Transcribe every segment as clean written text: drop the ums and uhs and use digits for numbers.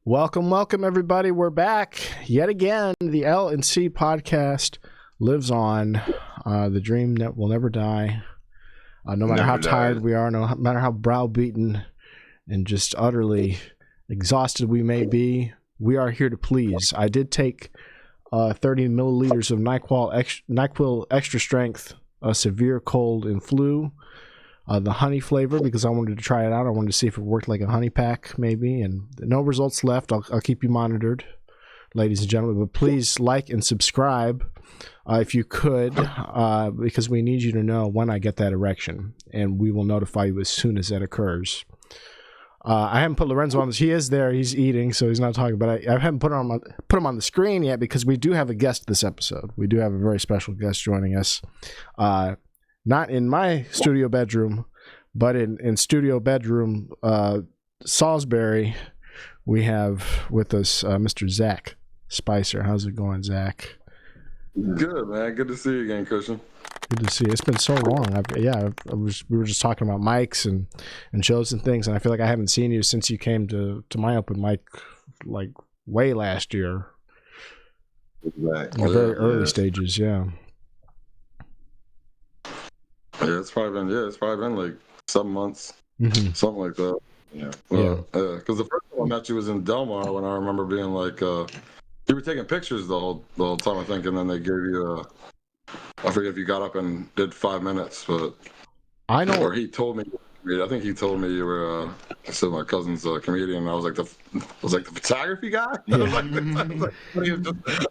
Welcome, everybody. We're back yet again. The L&C podcast lives on. The dream that will never die. No matter how tired we are, no matter how browbeaten and just utterly exhausted we may be, we are here to please. I did take 30 milliliters of NyQuil extra strength, severe cold and flu. The honey flavor, because I wanted to try it out. I wanted to see if it worked like a honey pack, maybe, and no results left. I'll keep you monitored, ladies and gentlemen, but please like and subscribe if you could, because we need you to know when I get that erection, and we will notify you as soon as that occurs. I haven't put Lorenzo on this. He is there. He's eating, so he's not talking, but I haven't put him on the screen yet because we do have a guest this episode. We do have a very special guest joining us. Not in my studio bedroom, but in studio bedroom Salisbury, we have with us Mr. Zack Spicer. How's it going, Zack? Good, man. Good to see you again, Christian. Good to see you. It's been so long. We were just talking about mics and shows and things, and I feel like I haven't seen you since you came to my open mic, like way last year. Right. Very early stages, yeah. Yeah, it's probably been like 7 months, something like that. Yeah. Because the first time I met you was in Del Mar, when I remember being like, you were taking pictures the whole time, I think, and then they gave you I forget if you got up and did 5 minutes, but I know. Or he told me. I think he told me you were. I said my cousin's a comedian. And I was like the photography guy. Yeah. I thought you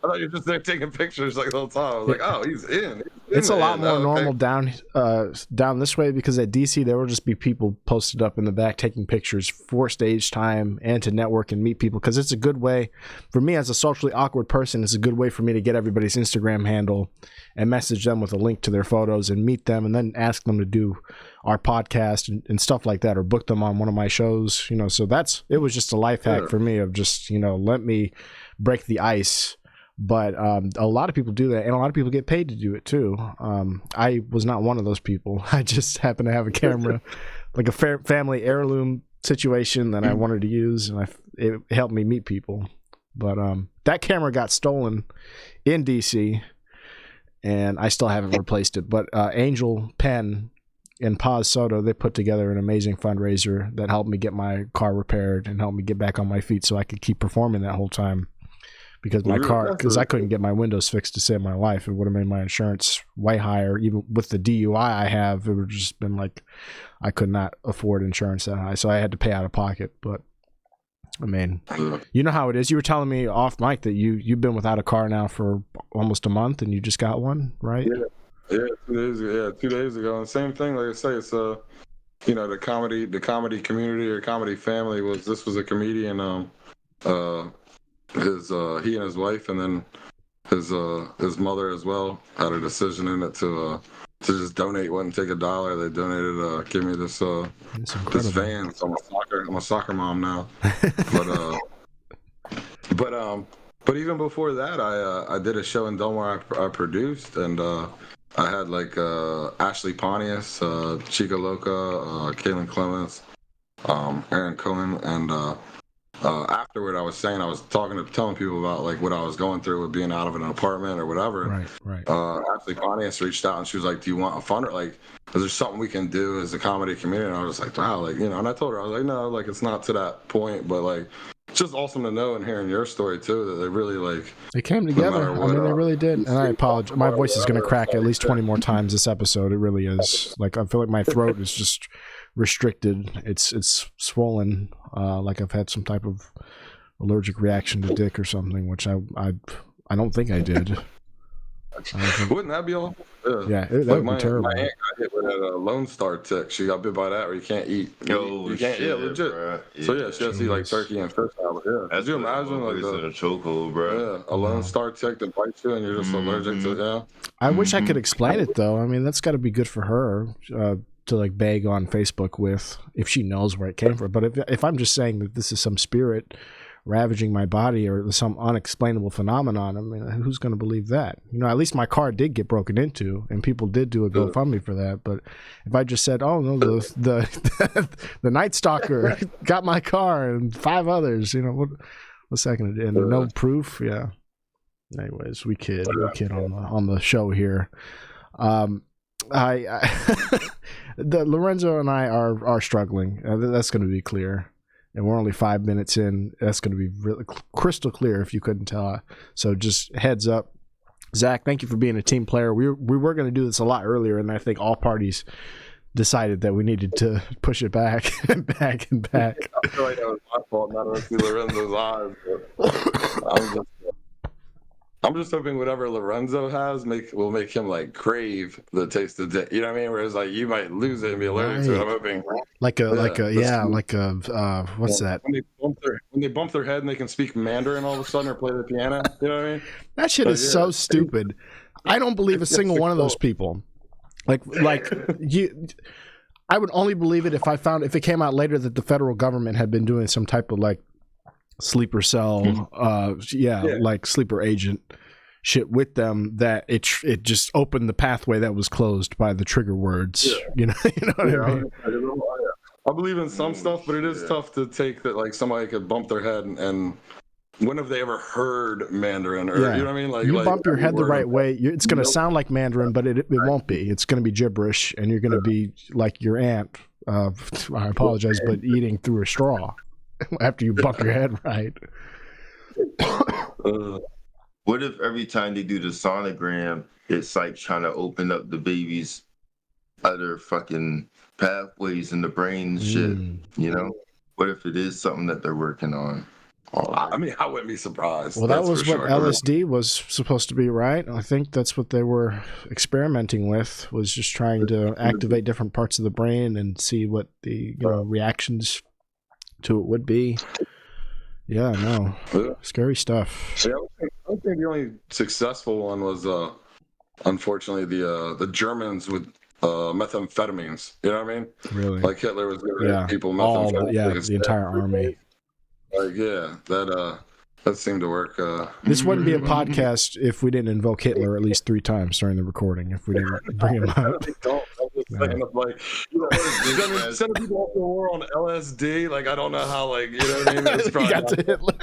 were just there taking pictures like the whole time. I was like, oh, he's in. It's a lot more normal down this way, because at DC there will just be people posted up in the back taking pictures for stage time and to network and meet people, because it's a good way for me as a socially awkward person. It's a good way for me to get everybody's Instagram handle and message them with a link to their photos and meet them, and then ask them to do our podcast and stuff like that, or book them on one of my shows, so it was just a life hack for me of just, let me break the ice. But a lot of people do that, and a lot of people get paid to do it too. I was not one of those people. I just happened to have a camera, like a family heirloom situation that I wanted to use, and it helped me meet people. But that camera got stolen in DC, and I still haven't replaced it. But Angel Pen and Paz Soto, they put together an amazing fundraiser that helped me get my car repaired and helped me get back on my feet so I could keep performing that whole time. Because I couldn't get my windows fixed to save my life. It would have made my insurance way higher. Even with the DUI I have, it would have just been like I could not afford insurance that high. So I had to pay out of pocket. But I mean, you know how it is. You were telling me off mic that you've been without a car now for almost a month, and you just got one, right? Yeah, 2 days ago. And same thing, like I say, it's the comedy community or comedy family was a comedian. He and his wife, and then his mother as well, had a decision in it to just donate. Wouldn't take $1. They donated, give me this van. So I'm a soccer mom now. But even before that, I did a show in Del Mar I produced, and I had like Ashley Pontius, Chica Loca, Kaylin Clements, Aaron Cohen, and afterward I was telling people about like what I was going through with being out of an apartment or whatever. Right. Ashley Pontius reached out and she was like, do you want a funder? Like, is there something we can do as a comedy community? And I was like, wow, like, and I told her, I was like, no, like, it's not to that point, but like, it's just awesome to know and hearing your story too, that they really like they came together. I mean, they really did. And I apologize. My voice is going to crack at least 20 more times this episode. It really is. Like, I feel like my throat is just restricted. It's swollen. Like I've had some type of allergic reaction to dick or something, which I don't think I did. Wouldn't that be awful? Yeah, that would be terrible. My aunt got hit with a Lone Star tick. She got bit by that, where you can't eat. You can't. Yeah, legit. Bro. So yeah, she has to eat like turkey and fish salad. Yeah. Could you imagine like a chokehold, bro? Yeah, a Lone Star tick that bites you and you're just allergic to it. Yeah. I wish I could explain it though. I mean, that's got to be good for her to like beg on Facebook with, if she knows where it came from. But if I'm just saying that this is some spirit ravaging my body or some unexplainable phenomenon. I mean, who's going to believe that? You know, at least my car did get broken into, and people did do a GoFundMe for that. But if I just said, "Oh no, the the Night Stalker got my car and 5 others," you know, what's that going to do? And no proof, yeah. Anyways, we kid on the show here. I the Lorenzo and I are struggling. That's going to be clear. And we're only 5 minutes in. That's going to be really crystal clear if you couldn't tell. So just heads up. Zach, thank you for being a team player. We were going to do this a lot earlier, and I think all parties decided that we needed to push it back and back and back. I feel like that was my fault not to see Lorenzo's eyes. I'm just hoping whatever Lorenzo has will make him like crave the taste of dick. You know what I mean? Whereas like you might lose it and be allergic to it. I'm hoping what's that? When they bump their head and they can speak Mandarin all of a sudden or play the piano. You know what I mean? That shit is so stupid. I don't believe a single one of those people. Like you. I would only believe it if it came out later that the federal government had been doing some type of like sleeper cell, like sleeper agent shit with them, that it just opened the pathway that was closed by the trigger words. Yeah. You know what I mean? I believe in some stuff, but it is tough to take that like somebody could bump their head and when have they ever heard Mandarin? Or you know what I mean? Like you bump your head the right way, it's going to sound like Mandarin, but it won't be. It's going to be gibberish, and you're going to be like your aunt. I apologize, but eating through a straw. After you bump your head right. What if every time they do the sonogram, it's like trying to open up the baby's other fucking pathways in the brain and shit? You know? What if it is something that they're working on? I mean, I wouldn't be surprised. Well, that was what LSD was supposed to be, right? I think that's what they were experimenting with, was just trying to activate different parts of the brain and see what the reactions to it would be. Yeah, no. Scary stuff. Yeah, I think the only successful one was unfortunately the Germans with methamphetamines. You know what I mean? Really? Like Hitler was giving people methamphetamines. The entire army. Like that seemed to work. This wouldn't be a podcast if we didn't invoke Hitler at least 3 times during the recording. If we didn't bring him up. Like, sending people off the war on LSD. Like, I don't know how. Like, you know what I mean? It's probably got to Hitler.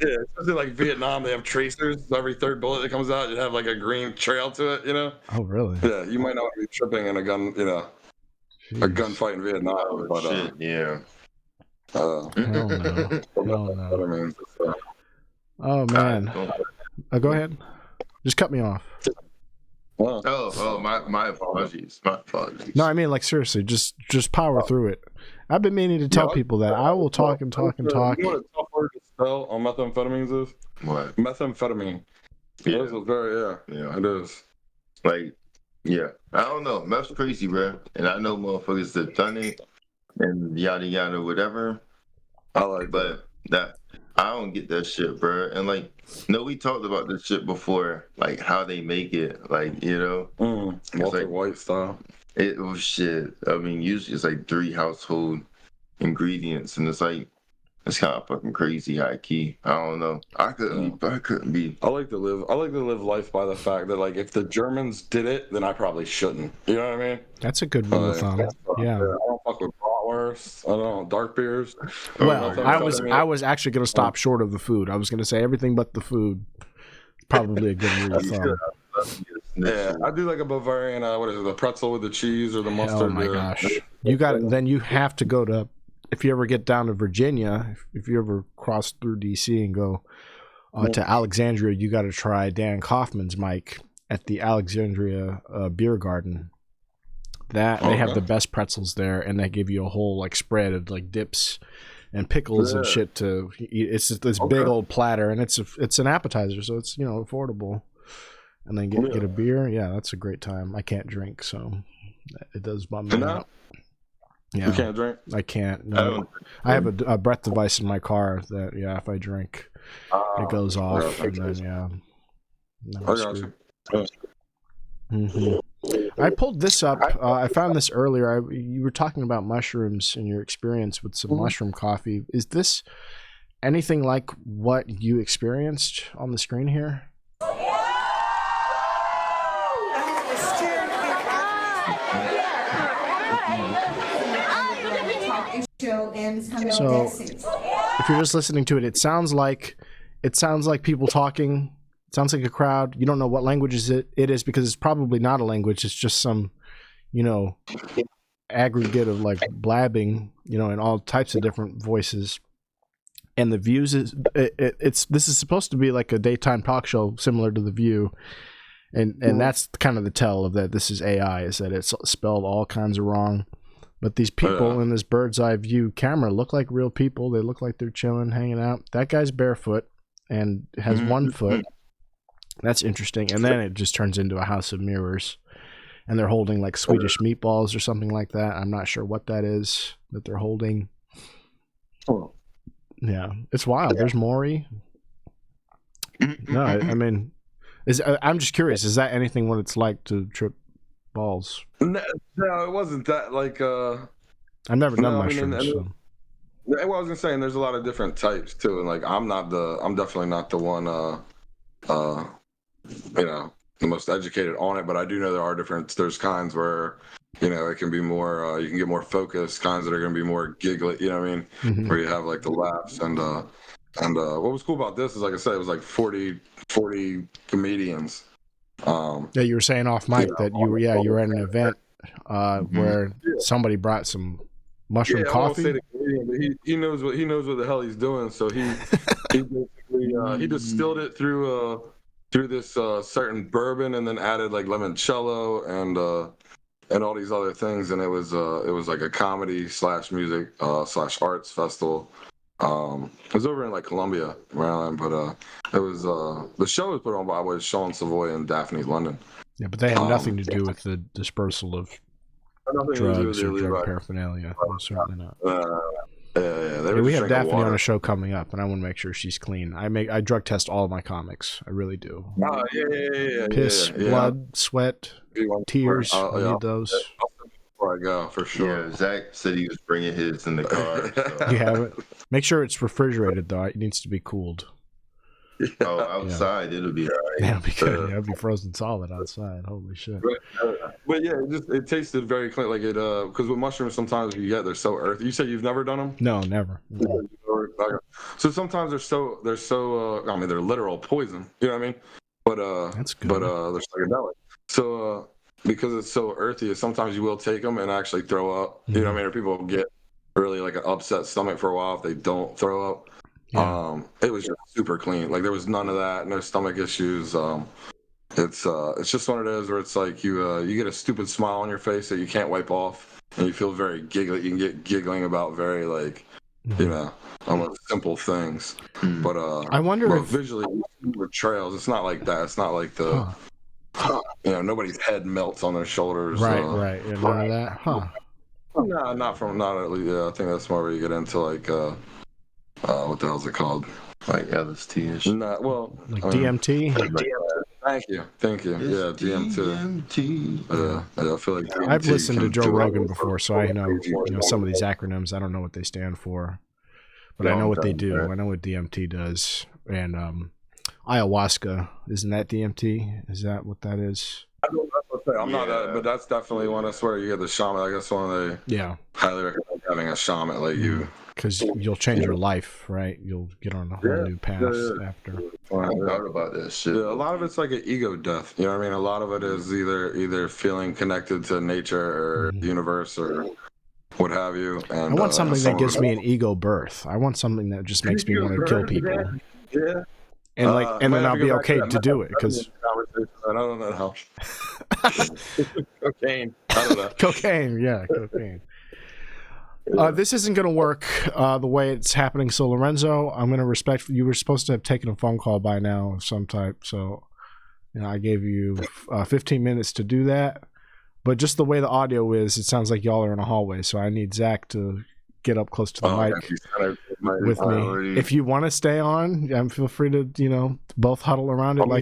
Yeah, especially like Vietnam, they have tracers. So every third bullet that comes out, you have like a green trail to it. You know? Oh, really? Yeah, you might not be tripping in a gun. You know, a gunfight in Vietnam. But shit, yeah. Hell no. Oh man. Go ahead. Just cut me off. My apologies. My apologies. No, I mean, like, seriously, just power through it. I've been meaning to tell people that. I will talk and talk and talk. You know what a tough word to spell on methamphetamines is? What? Methamphetamine. Yeah. It is very, it is. Like, yeah. I don't know. Meth's crazy, bro. And I know motherfuckers that done it and yada yada, whatever. But I don't get that shit, bro. And like, we talked about this shit before, like how they make it, like, you know, Walter White style. It was shit. I mean, usually it's like 3 household ingredients, and it's like, it's kind of fucking crazy, high key. I don't know. I couldn't be. I like to live life by the fact that, like, if the Germans did it, then I probably shouldn't. You know what I mean? That's a good rule of thumb. Yeah. I don't fuck with bratwurst. I don't know, dark beers. Well, I was actually going to stop short of the food. I was going to say everything but the food. Probably a good rule of thumb. Yeah, I do like a Bavarian. What is it? The pretzel with the cheese or the mustard? Oh my gosh! You got it. Then you have to go to. If you ever get down to Virginia, if you ever cross through DC and go to Alexandria, you got to try Dan Kaufman's mic at the Alexandria Beer Garden. They have the best pretzels there, and they give you a whole like spread of like dips and pickles and shit to eat. It's this big old platter, and it's an appetizer, so it's affordable. And then get a beer. Yeah, that's a great time. I can't drink, so it does bum me out. Yeah, you can't drink? I can't. No, I have a breath device in my car that if I drink, it goes off, and then I got you. Mm-hmm. I pulled this up. I found this earlier. You were talking about mushrooms and your experience with some mushroom coffee. Is this anything like what you experienced on the screen here? So if you're just listening to it, it sounds like people talking. It sounds like a crowd. You don't know what language it is because it's probably not a language. It's just some, aggregate of like blabbing, in all types of different voices. And the views this is supposed to be like a daytime talk show similar to The View. And that's kind of the tell of that this is AI, is that it's spelled all kinds of wrong. But these people in this bird's eye view camera look like real people. They look like they're chilling, hanging out. That guy's barefoot and has one foot. That's interesting. And then it just turns into a house of mirrors. And they're holding like Swedish meatballs or something like that. I'm not sure what that is that they're holding. Yeah, it's wild. There's Maury. No, I mean, I'm just curious. Is that anything what it's like to trip balls? No, it wasn't that like. I've never done mushrooms. So. I was saying there's a lot of different types too, and like I'm definitely not the one. The most educated on it, but I do know there are there's kinds where, it can be more, you can get more focused, kinds that are going to be more giggly, you know what I mean? Mm-hmm. Where you have like the laughs and what was cool about this is, like I said, it was like 40 comedians. Yeah, you were saying off mic that you were at an event where somebody brought some mushroom coffee. I won't say the comedian, but he knows what the hell he's doing. So he basically, he distilled it through this certain bourbon and then added like limoncello and all these other things, and it was like a comedy / music / arts festival. It was over in like Columbia, Maryland, but it was the show was put on by Sean Savoy and Daphne London. Yeah, but they have nothing to do with the dispersal of drugs or drug paraphernalia. No, certainly not. We have Daphne on a show coming up, and I want to make sure she's clean. I drug test all of my comics. I really do. Yeah. Piss, blood, sweat, tears. I need those. Before I go, for sure. Yeah, Zach said he was bringing his in the car. So. You have it? Make sure it's refrigerated, though. It needs to be cooled. Oh, outside it'll be all right. Yeah, it'll be good. It'll be frozen solid outside. Holy shit! But yeah, it tasted very clean. Like it, because with mushrooms sometimes they're so earthy. You said you've never done them? No, never. So sometimes they're so I mean, they're literal poison. You know what I mean? But that's good. But they're psychedelic. So because it's so earthy, sometimes you will take them and actually throw up. You know what I mean? Or people get really like an upset stomach for a while if they don't throw up. Yeah. It was just super clean. Like there was none of that, no stomach issues. It's just one of those where it's like you get a stupid smile on your face that you can't wipe off, and you feel very giggly. You can get giggling about very like, almost simple things. But I wonder if visually with trails, it's not like that. It's not like the nobody's head melts on their shoulders. Right. Yeah, none of that. Huh? No, not at least. Yeah, I think that's more where you get into like. What the hell is it called? Like LSD-ish? Like DMT? Thank you. Yeah, DMT. I feel like DMT. I've listened to Joe Rogan before, so I know some of these acronyms. I don't know what they stand for, but I know what they do. Right? I know what DMT does. And ayahuasca, isn't that DMT? Is that what that is? I'm not that, but that's definitely one. I swear you get the shaman. I guess one of the highly recommend having a shaman like you. Because you'll change your life, right? You'll get on a whole new path after. I thought about that shit. Yeah, a lot of it's like an ego death. You know what I mean? A lot of it is either feeling connected to nature or the universe or what have you. And I want something that gives me an ego birth. I want something that just makes me want to kill people. Yeah. And then I'll be okay to do it because I don't know how. Cocaine. I don't know. Cocaine. This isn't going to work the way it's happening. So Lorenzo, I'm going to respect you. Were supposed to have taken a phone call by now of some type. So I gave you 15 minutes to do that. But just the way the audio is, it sounds like y'all are in a hallway. So I need Zach to get up close to the mic with me. If you want to stay on, feel free to, both huddle around it. The guy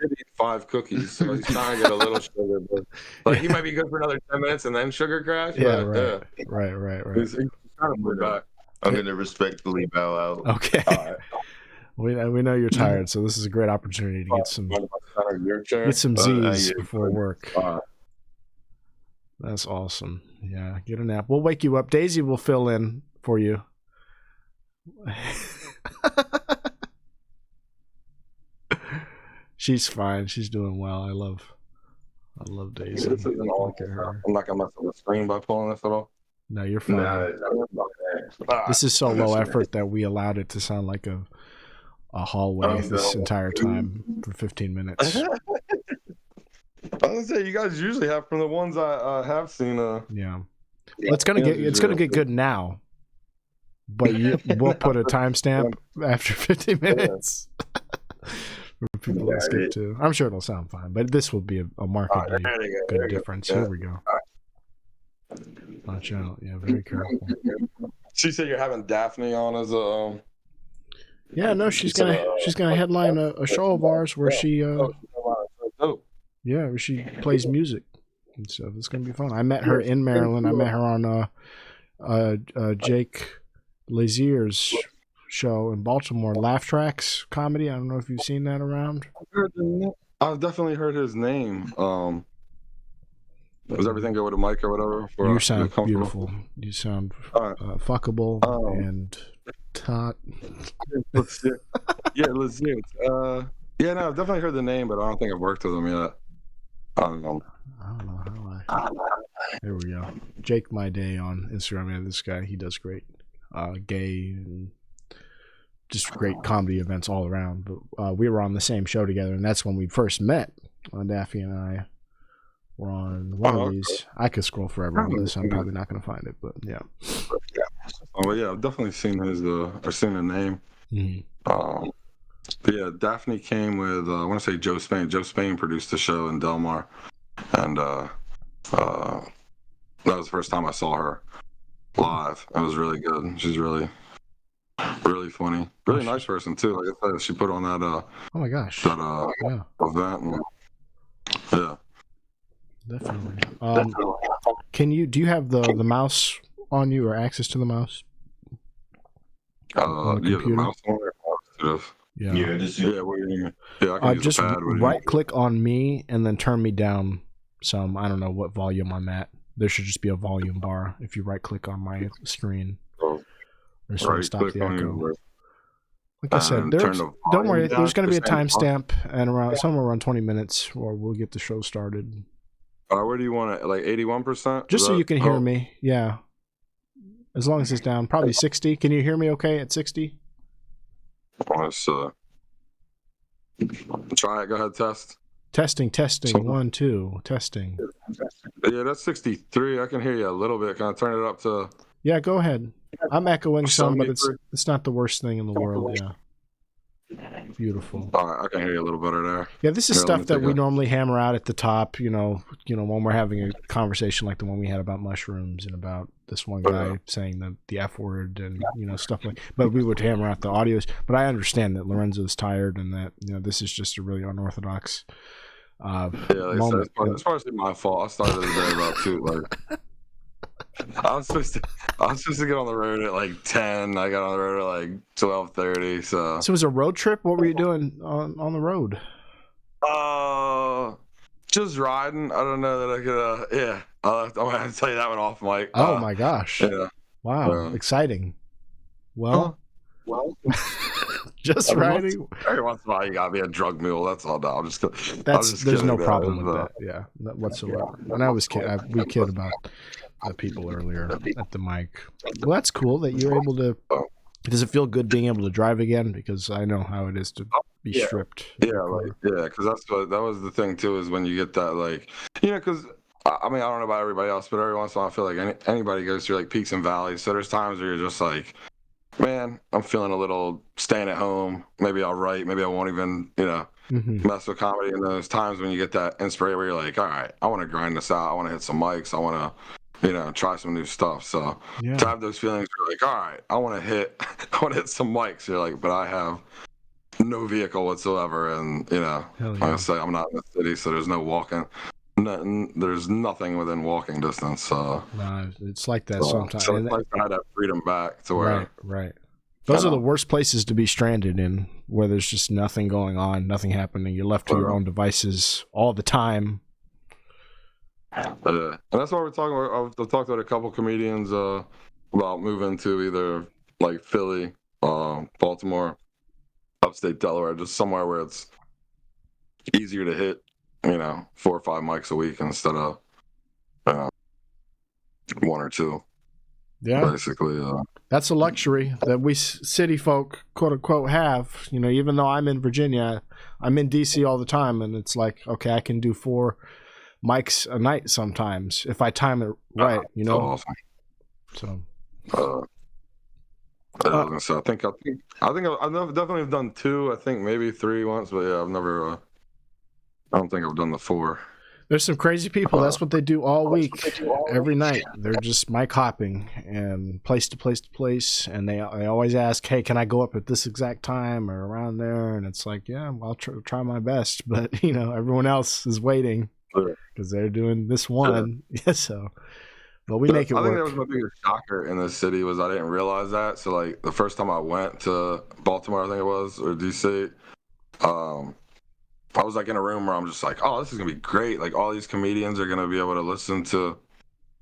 did eat 5 cookies, so he's trying to get a little sugar. But he might be good for another 10 minutes and then sugar crash. Yeah, right. He's trying to put back. I'm gonna respectfully bow out. Okay. All right. We know you're tired, so this is a great opportunity to get some Z's before work. That's awesome. Yeah, get a nap. We'll wake you up. Daisy will fill in for you. She's fine. She's doing well. I love Daisy. This isn't all. I'm not gonna mess up the screen by pulling this at all. No, you're fine. This is so low effort that we allowed it to sound like a hallway this entire time for 15 minutes. I was gonna say, you guys usually have, from the ones I have seen. Yeah, well, it's gonna get good now, but we'll put a timestamp after 15 minutes for people to skip to. I'm sure it'll sound fine, but this will be a markedly good difference. Here we go. Watch out! Yeah, very careful. She said you're having Daphne on as a. Yeah, no, she's gonna headline a show of ours where she where she plays music and stuff. It's gonna be fun. I met her in Maryland. I met her on Jake Lazier's show in Baltimore, Laugh Tracks Comedy. I don't know if you've seen that around. I've definitely heard his name. Does everything go with a mic or whatever? You sound beautiful. You sound fuckable and tot. Yeah, legit. Yeah, no, I've definitely heard the name, but I don't think I've worked with him yet. I don't know how There we go. Jake My Day on Instagram. Yeah, this guy, he does great. Gay and just great comedy events all around. But we were on the same show together, and that's when we first met. Daffy and I were on one of these. I could scroll forever on this. I'm probably not going to find it, but yeah. Oh yeah, I've definitely seen his or seen the name. Mm-hmm. But yeah, Daphne came with I want to say Joe Spain. Joe Spain produced the show in Del Mar, and that was the first time I saw her live. It was really good. She's really funny, really nice person too. Like I said, she put on that oh my gosh, that event. And, yeah, definitely. Do you have the mouse on you or access to the mouse? On the computer? The mouse on there. Yeah. I can just right click on me and then turn me down some. I don't know what volume I'm at. There should just be a volume bar if you right click on my screen. Or stop the echo. Like I said, don't worry. There's going to be a timestamp and somewhere around 20 minutes, or we'll get the show started. Where do you want it? Like 81%? Just so you can hear me. Yeah. As long as it's down, probably 60. Can you hear me okay at 60? Let's try it. Go ahead, test. Testing. 1, 2. Testing. Yeah, that's 63. I can hear you a little bit. Can I turn it up to? Yeah, go ahead. I'm echoing some, but it's not the worst thing in the world. Yeah. Beautiful. All right, I can hear you a little better there. Yeah, this is stuff that we normally hammer out at the top. You know, when we're having a conversation like the one we had about mushrooms and about this one guy saying the F word and stuff like. But we would hammer out the audios. But I understand that Lorenzo's tired and that this is just a really unorthodox moment. It's partially my fault. I started the day about 2. I was supposed to get on the road at like 10. I got on the road at like 12:30. So it was a road trip. What were you doing on the road? Just riding. I don't know that I could. Yeah, I'm gonna have to tell you that one off mic. Oh my gosh! Yeah. Wow, exciting. Well, just riding. Every once in a while, you gotta be a drug mule. That's all. No, there's no problem with that. Yeah, whatsoever. And we kid about the people earlier at the mic. Well, that's cool that you're able to. Does it feel good being able to drive again? Because I know how it is to be stripped. Yeah, because that was the thing too. Is when you get that because I mean I don't know about everybody else, but every once in a while I feel like anybody goes through like peaks and valleys. So there's times where you're just like, man, I'm feeling a little staying at home. Maybe I'll write. Maybe I won't even mess with comedy. And those times when you get that inspiration where you're like, all right, I want to grind this out. I want to hit some mics. I want to. Try some new stuff. So to have those feelings, you're like, all right, I want to hit some mics. You're like, but I have no vehicle whatsoever, and like I say, I'm not in the city, so there's no there's nothing within walking distance. No, it's like that sometimes. So it's nice to have that freedom back to where. Right. Those are the worst places to be stranded in, where there's just nothing going on, nothing happening. You're left to your own devices all the time. And that's why we're talking about. I've talked with a couple comedians about moving to either like Philly, Baltimore, upstate Delaware, just somewhere where it's easier to hit, 4 or 5 mics a week instead of 1 or 2. Yeah, basically. That's a luxury that we city folk, quote unquote, have. Even though I'm in Virginia, I'm in DC all the time, and it's like, okay, I can do 4 mics a night sometimes if I time it right. Awesome. So. I was gonna say, I think I've definitely done 2. I think maybe 3 once, but yeah, I've never. I don't think I've done the 4. There's some crazy people. That's what they do all week, every night. They're just mic hopping and place to place to place, and they always ask, "Hey, can I go up at this exact time or around there?" And it's like, yeah, I'll try my best, but everyone else is waiting because they're doing this one. Yeah, so. But we make it work. I think that was my biggest shocker in this city was I didn't realize that. So like the first time I went to Baltimore, I think it was, or DC, I was like in a room where I'm just like, oh, this is gonna be great. Like all these comedians are gonna be able to listen to,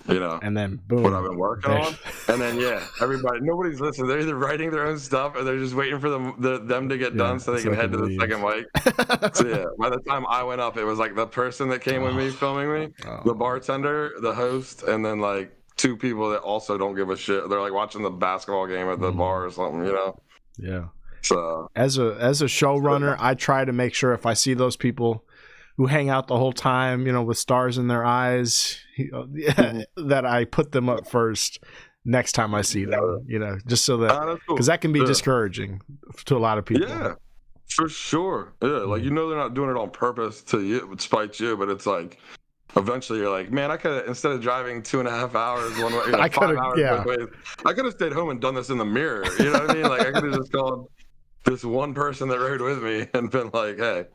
and then boom, what I've been working on. And then nobody's listening. They're either writing their own stuff or they're just waiting for them to get done so they can head to the second mic. So yeah, by the time I went up, it was like the person that came with me filming me, the bartender, the host, and then like 2 people that also don't give a shit. They're like watching the basketball game at the bar or something, Yeah. So as a showrunner, I try to make sure if I see those people who hang out the whole time, with stars in their eyes, that I put them up first next time I see them, just so that, because that can be discouraging to a lot of people. Yeah, for sure. Yeah, like they're not doing it on purpose to spite you, but it's like eventually you're like, man, I could, instead of driving 2.5 hours one way, 5 hours both ways, I could have stayed home and done this in the mirror. You know what I mean? Like I could have just called this one person that rode with me and been like, hey,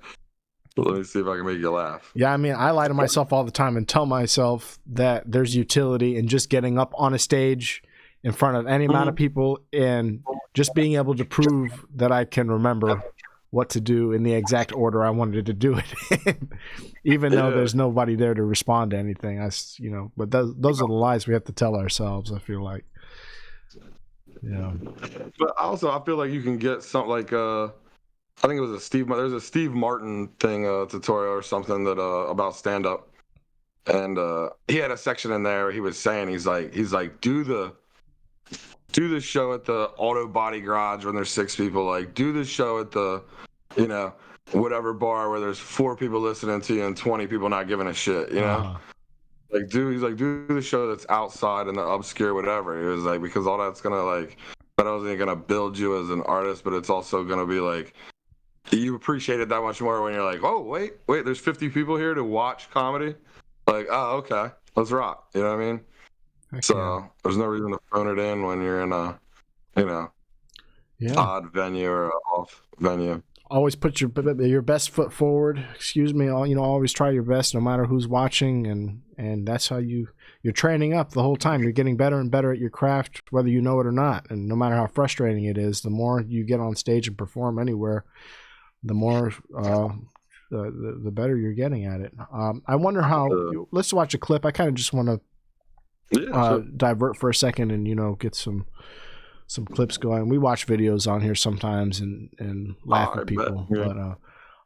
let me see if I can make you laugh. Yeah, I mean, I lie to myself all the time and tell myself that there's utility in just getting up on a stage in front of any amount of people and just being able to prove that I can remember what to do in the exact order I wanted to do it in, even though there's nobody there to respond to anything. But those are the lies we have to tell ourselves, I feel like. Yeah. But also, I feel like you can get something like I think it was there's a Steve Martin thing, tutorial or something that about stand up, and he had a section in there where he was saying he's like do the show at the auto body garage when there's 6 people, like do the show at the whatever bar where there's 4 people listening to you and 20 people not giving a shit, Like do the show that's outside in the obscure whatever. He was like, because all that's gonna like not only gonna build you as an artist, but it's also gonna be like you appreciate it that much more when you're like, oh wait, there's 50 people here to watch comedy. Like, oh okay, let's rock. You know what I mean? So there's no reason to phone it in when you're in a odd venue or off venue. Always put your best foot forward. Always try your best no matter who's watching, and that's how you're training up the whole time. You're getting better and better at your craft, whether you know it or not. And no matter how frustrating it is, the more you get on stage and perform anywhere, the more the better you're getting at it. I wonder how. Let's watch a clip. I kind of just want to divert for a second and get some clips going. We watch videos on here sometimes and laugh at people, but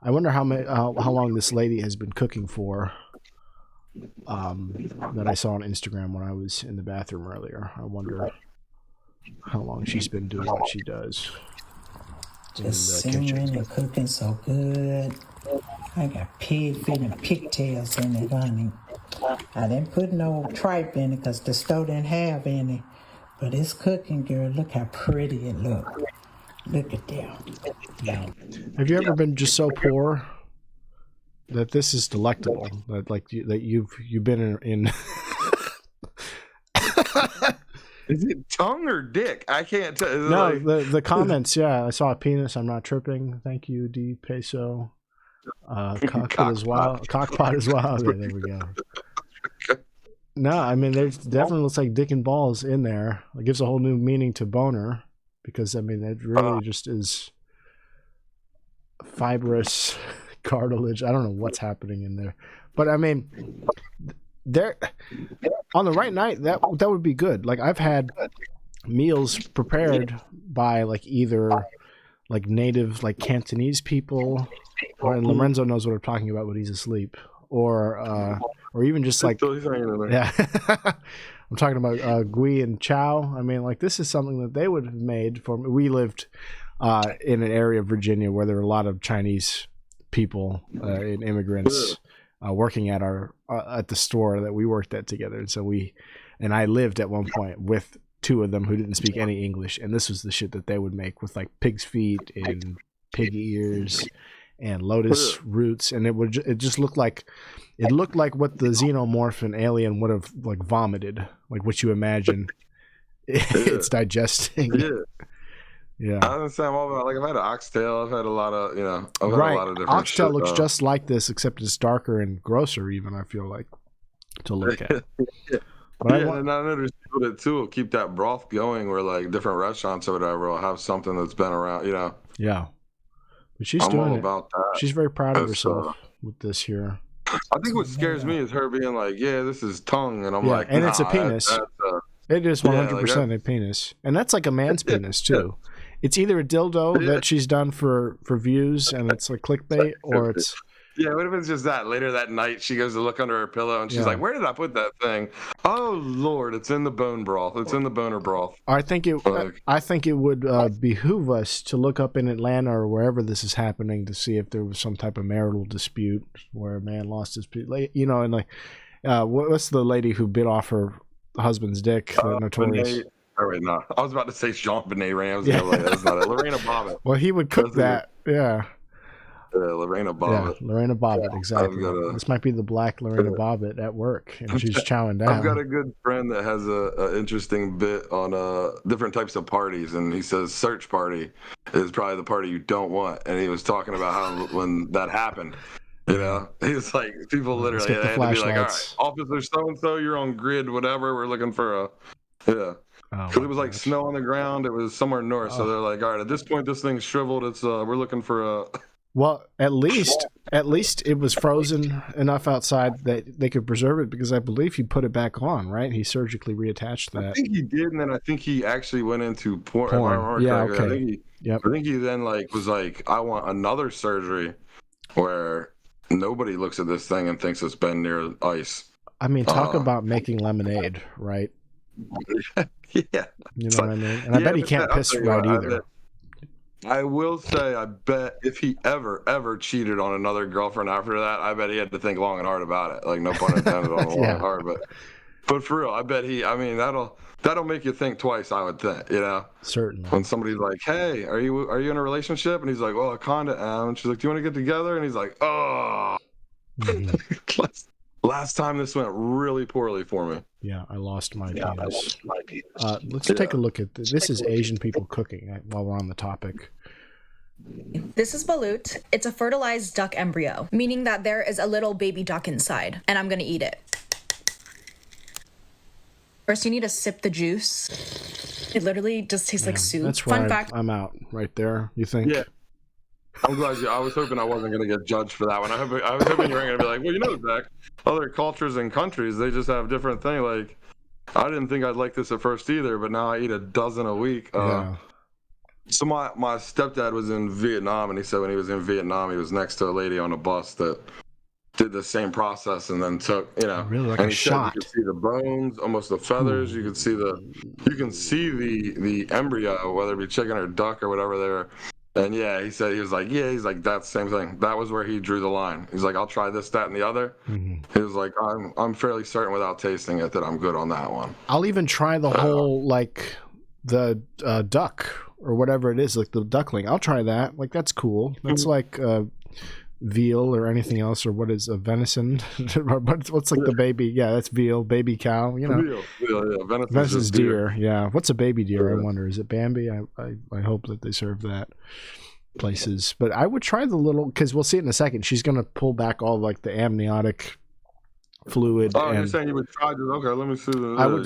I wonder how long this lady has been cooking for. That I saw on Instagram when I was in the bathroom earlier. I wonder how long she's been doing what she does. Just simmering and cooking so good. I got pig feet and pigtails in it, honey. I didn't put no tripe in it because the store didn't have any. But it's cooking, girl. Look how pretty it look. Look at that. Yeah. Have you ever been just so poor that this is delectable? That you've been in. Is it tongue or dick? I can't tell. No, the comments. Yeah, I saw a penis. I'm not tripping. Thank you, D Peso. Cockpot is wild. Cockpot is wild. There we go. No, I mean, there's definitely looks like dick and balls in there. It gives a whole new meaning to boner because, I mean, it really just is fibrous cartilage. I don't know what's happening in there. But, I mean, there on the right night, that would be good. Like, I've had meals prepared by, like, either, like, native, like, Cantonese people, and Lorenzo knows what I'm talking about when he's asleep, or even just like, yeah, I'm talking about Gui and Chow. I mean, like, this is something that they would have made for me. We lived in an area of Virginia where there were a lot of Chinese people and immigrants working at at the store that we worked at together. And so I lived at one point with two of them who didn't speak any English, and this was the shit that they would make with like pig's feet and pig ears and lotus roots, and it just looked like what the xenomorph and alien would have like vomited, like what you imagine it's digesting. Yeah. I understand all about, like, I've had an oxtail, I've had a lot of, I've had a lot of different oxtail shit, looks just like this, except it's darker and grosser even, I feel like, to look at. But and I noticed people that too will keep that broth going, where like different restaurants or whatever will have something that's been around, Yeah. But she's I'm doing all it. about that. She's very proud of herself with this here. I think what scares me is her being like, "Yeah, this is tongue," and I'm like, and it's a penis. It is 100% a penis, and that's like a man's penis too. It's either a dildo that she's done for views, and it's like clickbait, or it's what if it's just that? Later that night, she goes to look under her pillow, and she's like, "Where did I put that thing? Oh Lord, it's in the bone broth. It's in the boner broth." I think it would behoove us to look up in Atlanta or wherever this is happening to see if there was some type of marital dispute where a man lost his, and like, what's the lady who bit off her husband's dick? The notorious. Oh wait, no. I was about to say Jean-Benet Ramsey. Yeah. Like, that's not it. Lorena Bobbitt. Well, he would cook that. Yeah. Lorena Bobbitt. Yeah, Lorena Bobbitt, exactly. This might be the black Lorena Bobbitt at work, and she's chowing down. I've got a good friend that has a interesting bit on different types of parties, and he says search party is probably the party you don't want. And he was talking about how when that happened, he was like, people literally had to be like, "All right, Officer so-and-so, you're on grid, whatever. We're looking for a Because it was like snow on the ground. It was somewhere north, so they're like, "All right, at this point, this thing's shriveled. It's we're looking for a." Well, at least it was frozen enough outside that they could preserve it, because I believe he put it back on, right? He surgically reattached that. I think he did, and then I think he actually went into porn. Yeah, okay. I think he then was like, "I want another surgery where nobody looks at this thing and thinks it's been near ice." I mean, talk about making lemonade, right? Yeah. You know what I mean? And I bet he can't piss right either. I will say, I bet if he ever cheated on another girlfriend after that, I bet he had to think long and hard about it. Like, no pun intended on long and hard, but for real, I bet that'll make you think twice, I would think, Certainly. When somebody's like, "Hey, are you in a relationship?" And he's like, "Well, I kinda am." And she's like, "Do you want to get together?" And he's like, "Oh." Mm-hmm. Last time this went really poorly for me. Yeah, I lost my penis. Let's take a look at this. This is Asian people cooking while we're on the topic. This is balut. It's a fertilized duck embryo, meaning that there is a little baby duck inside, and I'm going to eat it. First, you need to sip the juice. It literally just tastes like soup. That's why I'm out right there, you think? Yeah. I'm glad I was hoping I wasn't going to get judged for that one. I was hoping you were going to be like, "Well, Zach, other cultures and countries, they just have different things." Like, I didn't think I'd like this at first either, but now I eat a dozen a week. So my stepdad was in Vietnam, and he said when he was in Vietnam, he was next to a lady on a bus that did the same process and then took, really like and a shot. You could see the bones, almost the feathers. You can see the embryo, whether it be chicken or duck or whatever they're. And he's like, that's the same thing. That was where he drew the line. He's like, "I'll try this, that, and the other." Mm-hmm. He was like, I'm fairly certain without tasting it that I'm good on that one. I'll even try the whole, like, the duck or whatever it is, like the duckling. I'll try that. Like, that's cool. That's like veal or anything else, or what is a venison? What's like the baby? Yeah, that's veal, baby cow. Veal, yeah. Venison's deer. Yeah, what's a baby deer? I wonder. Is it Bambi? I hope that they serve that. places. But I would try the little, because we'll see it in a second. She's going to pull back all like the amniotic fluid. Oh, and you're saying you would try this? Okay, let me see.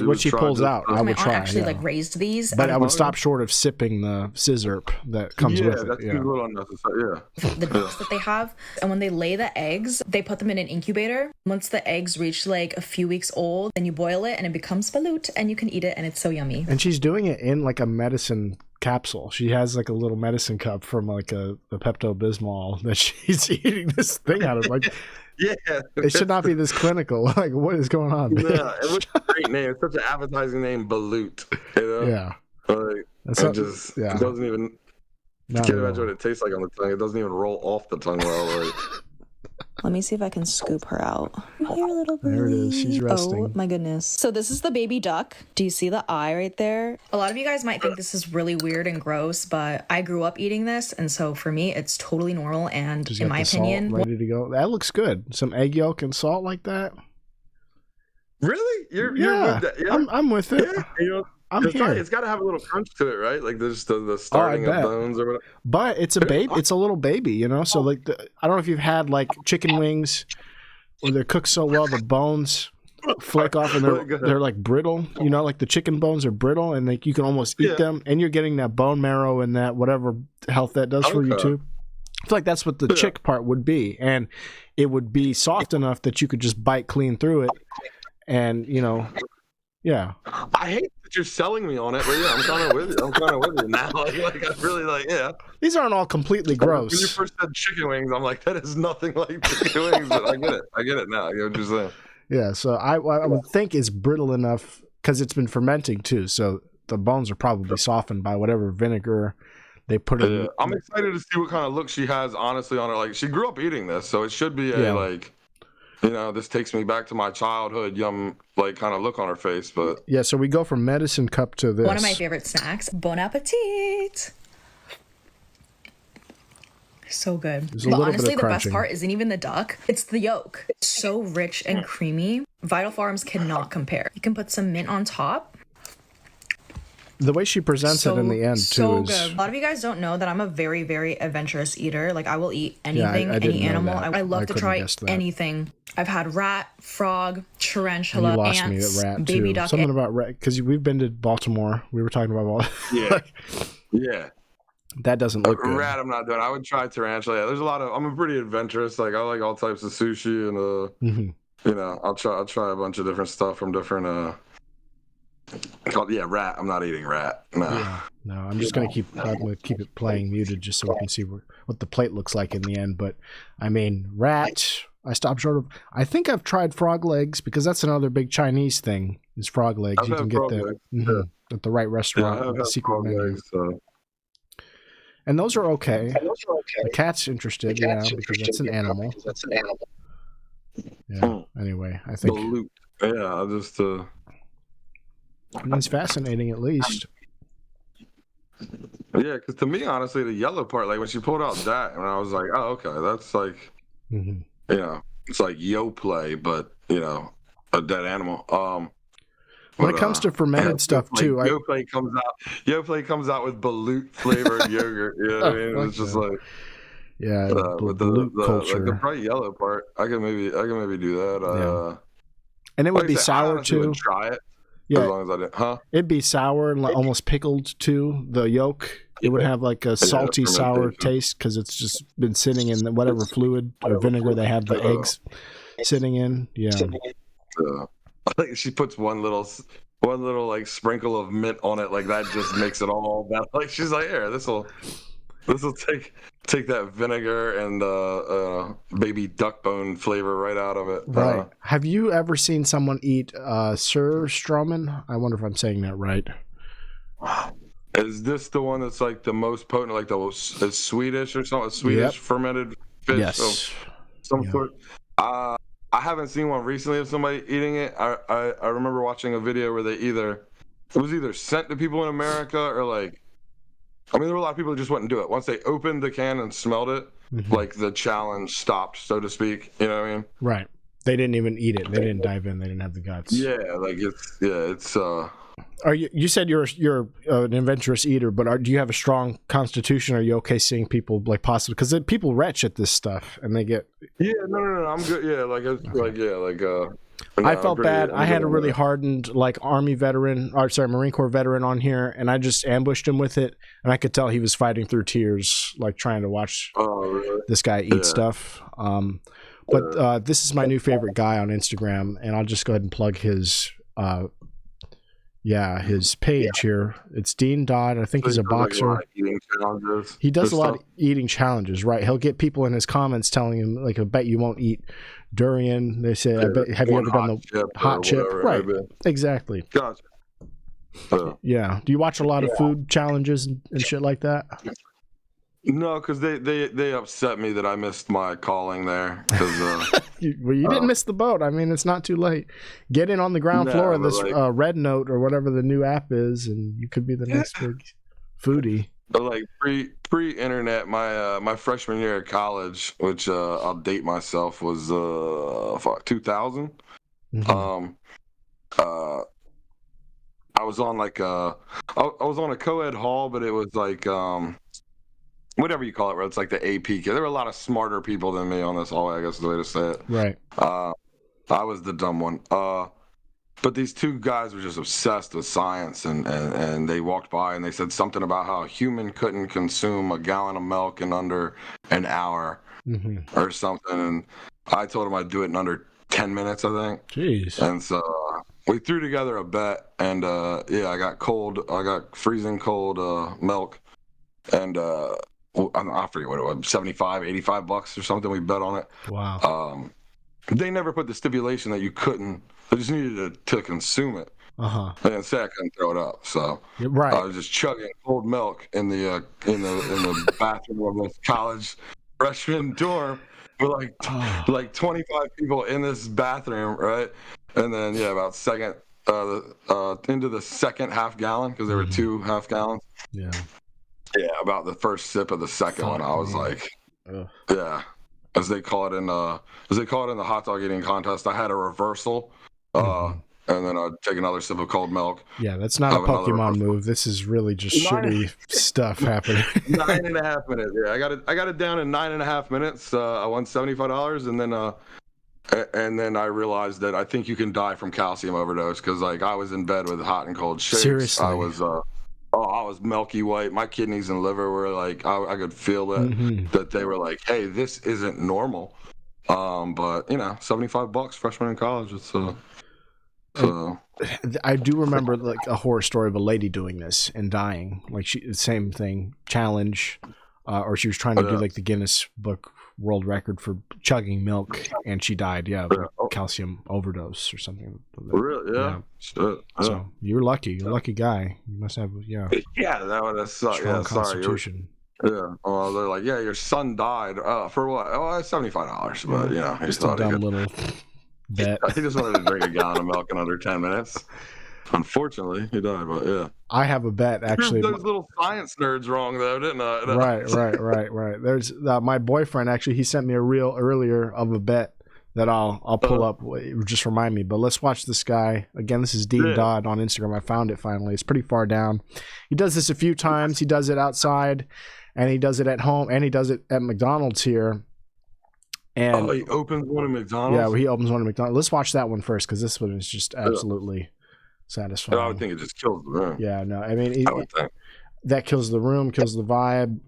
what she pulls out, I My would aunt try. actually Yeah. like raised these. But I would stop short of sipping the scissor that comes with it. That's a little unnecessary. Yeah. The ducks that they have, and when they lay the eggs, they put them in an incubator. Once the eggs reach like a few weeks old, then you boil it and it becomes balut, and you can eat it, and it's so yummy. And she's doing it in like a medicine capsule. She has like a little medicine cup from like a Pepto-Bismol that she's eating this thing out of. Like, Yeah, it should not be this clinical. Like, what is going on? Yeah, it was a great name. It's such an appetizing name, balut. You know? Yeah. Like, it doesn't even. I can't imagine what it tastes like on the tongue. It doesn't even roll off the tongue well. Like. Let me see if I can scoop her out. Here, little girl. There it is. She's resting. Oh my goodness. So this is the baby duck. Do you see the eye right there? A lot of you guys might think this is really weird and gross, but I grew up eating this, and so for me, it's totally normal. And in my opinion, ready to go. That looks good. Some egg yolk and salt like that. Really? You're with that? Yeah. I'm with it. Yeah. You know, I'm here. It's got to have a little crunch to it, right? Like there's the starting of bones or whatever. But it's a baby. It's a little baby, you know. So like, I don't know if you've had like chicken wings, where they're cooked so well the bones flake off and they're like brittle. You know, like the chicken bones are brittle and like you can almost eat them, and you're getting that bone marrow and that whatever health that does for you too. I feel like that's what the chick part would be, and it would be soft enough that you could just bite clean through it, and you know. Yeah, I hate that you're selling me on it, but yeah, I'm kind of with you now. Like I really like, yeah. These aren't all completely gross. When you first said chicken wings, I'm like, that is nothing like chicken wings. But I get it now. You know what you're saying? Yeah, so I would think it's brittle enough because it's been fermenting too. So the bones are probably softened by whatever vinegar they put in. I'm excited to see what kind of look she has, honestly, on her. Like she grew up eating this, so it should be like. You know, this takes me back to my childhood, like kind of look on her face. But yeah, so we go from medicine cup to this. One of my favorite snacks. Bon appetit. So good. But honestly, the best part isn't even the duck. It's the yolk. It's so rich and creamy. Vital Farms cannot compare. You can put some mint on top. The way she presents it in the end, too, is... good. A lot of you guys don't know that I'm a very, very adventurous eater. Like, I will eat anything, any animal. I love to try anything. I've had rat, frog, tarantula, ants, baby duck. Something about rat, because we've been to Baltimore. We were talking about all that. Yeah. That doesn't look good. Rat, I'm not doing. I would try tarantula. Yeah, there's a lot of... I'm a pretty adventurous. Like, I like all types of sushi, and, you know, I'll try a bunch of different stuff from different... rat. I'm not eating rat. No. Yeah, no, I'm just gonna keep it playing muted just so we can see what the plate looks like in the end. But I mean, rat. I stopped short of. I think I've tried frog legs because that's another big Chinese thing. Is frog legs. You can get that at the right restaurant. Yeah, secret menu. legs, so. And those are okay. The cat's interested, because that's an animal. Yeah. Anyway, I think. Yeah, I'll just. It's fascinating, at least. Yeah, because to me, honestly, the yellow part, like when she pulled out that, and I was like, oh, okay, that's like, you know, it's like yo play, but you know, a dead animal. When it comes to fermented stuff too, yo play comes out with balut flavored yogurt. You know what I mean? It's just like, with the culture, like the bright yellow part, I can maybe do that. And it would be sour too. Would try it. Yeah, as long as I didn't, it'd be sour and like almost pickled too. The yolk, it would have like a salty, sour taste because it's just been sitting in whatever fluid or vinegar they have the eggs sitting in. Yeah, I think she puts one little like sprinkle of mint on it, like that just makes it all bad. Like she's like, here, this will take that vinegar and baby duck bone flavor right out of it. Right. Have you ever seen someone eat surströmming? I wonder if I'm saying that right. Is this the one that's like the most potent, like the Swedish or something? Swedish fermented fish? Yes. Of some sort. I haven't seen one recently of somebody eating it. I remember watching a video where it was either sent to people in America or like. I mean, there were a lot of people who just wouldn't do it. Once they opened the can and smelled it, like the challenge stopped, so to speak. You know what I mean? Right. They didn't even eat it. They didn't dive in. They didn't have the guts. Yeah, like it's. Are you said you're an adventurous eater, but do you have a strong constitution? Are you okay seeing people like possibly because people retch at this stuff and they get? Yeah, no, I'm good. Yeah, I felt bad. I had a really hardened Marine Corps veteran on here, and I just ambushed him with it, and I could tell he was fighting through tears, like trying to watch this guy eat stuff. But this is my new favorite guy on Instagram, and I'll just go ahead and plug his his page here. It's Dean Dodd. I think he's a boxer. He does a lot of eating challenges, right? He'll get people in his comments telling him, like, I bet you won't eat durian. They say, have you ever done the hot chip? Right. Exactly. Gotcha. Yeah. Do you watch a lot of food challenges and shit like that? No, because they upset me that I missed my calling there. You didn't miss the boat. I mean, it's not too late. Get in on the ground floor of this Red Note or whatever the new app is, and you could be the next big foodie. But like pre-internet, my freshman year at college, which I'll date myself, was 2000. Mm-hmm. I was on I was on a co-ed hall, but it was like whatever you call it, where it's like the AP kid. There were a lot of smarter people than me on this hallway, I guess is the way to say it. Right. I was the dumb one. But these two guys were just obsessed with science, and they walked by and they said something about how a human couldn't consume a gallon of milk in under an hour or something. And I told them I'd do it in under 10 minutes, I think. Jeez. And so we threw together a bet, and I got freezing cold milk, and I forget what it was, $75, $85 or something. We bet on it. Wow. They never put the stipulation that you couldn't. They just needed to consume it. They didn't say I couldn't throw it up. So right. I was just chugging cold milk in the bathroom of this college freshman dorm with like 25 people in this bathroom, right? And then about into the second half gallon, because there were 2 half gallons. Yeah. Yeah, about the first sip of the second one, I was like, as they call it in the hot dog eating contest, I had a reversal, and then I'd take another sip of cold milk. Yeah, that's not a Pokemon move. This is really just shitty stuff happening. 9.5 minutes. Yeah, I got it down in 9.5 minutes. I won $75, and then I realized that I think you can die from calcium overdose, because like I was in bed with hot and cold shakes. Seriously, I was milky white. My kidneys and liver were like, I could feel that they were like, hey, this isn't normal. But $75 freshman in college. It's I do remember like a horror story of a lady doing this and dying. Like same thing, challenge, or she was trying to do like the Guinness Book World Record for chugging milk, and she died. Yeah, calcium overdose or something. Really? Yeah. So you're lucky. You're a lucky guy. You must have Yeah, that would have sucked. Strong constitution. Yeah. Well, they're like, your son died. For what? Oh, $75. But just a dumb little bet. He just wanted to drink a gallon of milk in under 10 minutes. Unfortunately, he died. But yeah, I have a bet actually. Those little science nerds wrong though, didn't I? Right. There's my boyfriend actually. He sent me a reel earlier of a bet that I'll pull up. Just remind me. But let's watch this guy again. This is Dean Dodd on Instagram. I found it finally. It's pretty far down. He does this a few times. He does it outside, and he does it at home, and he does it at McDonald's here. And he opens one at McDonald's. Yeah, he opens one at McDonald's. Let's watch that one first, because this one is just absolutely satisfying. I would think it just kills the room. Yeah, no, I mean, that kills the room, kills the vibe.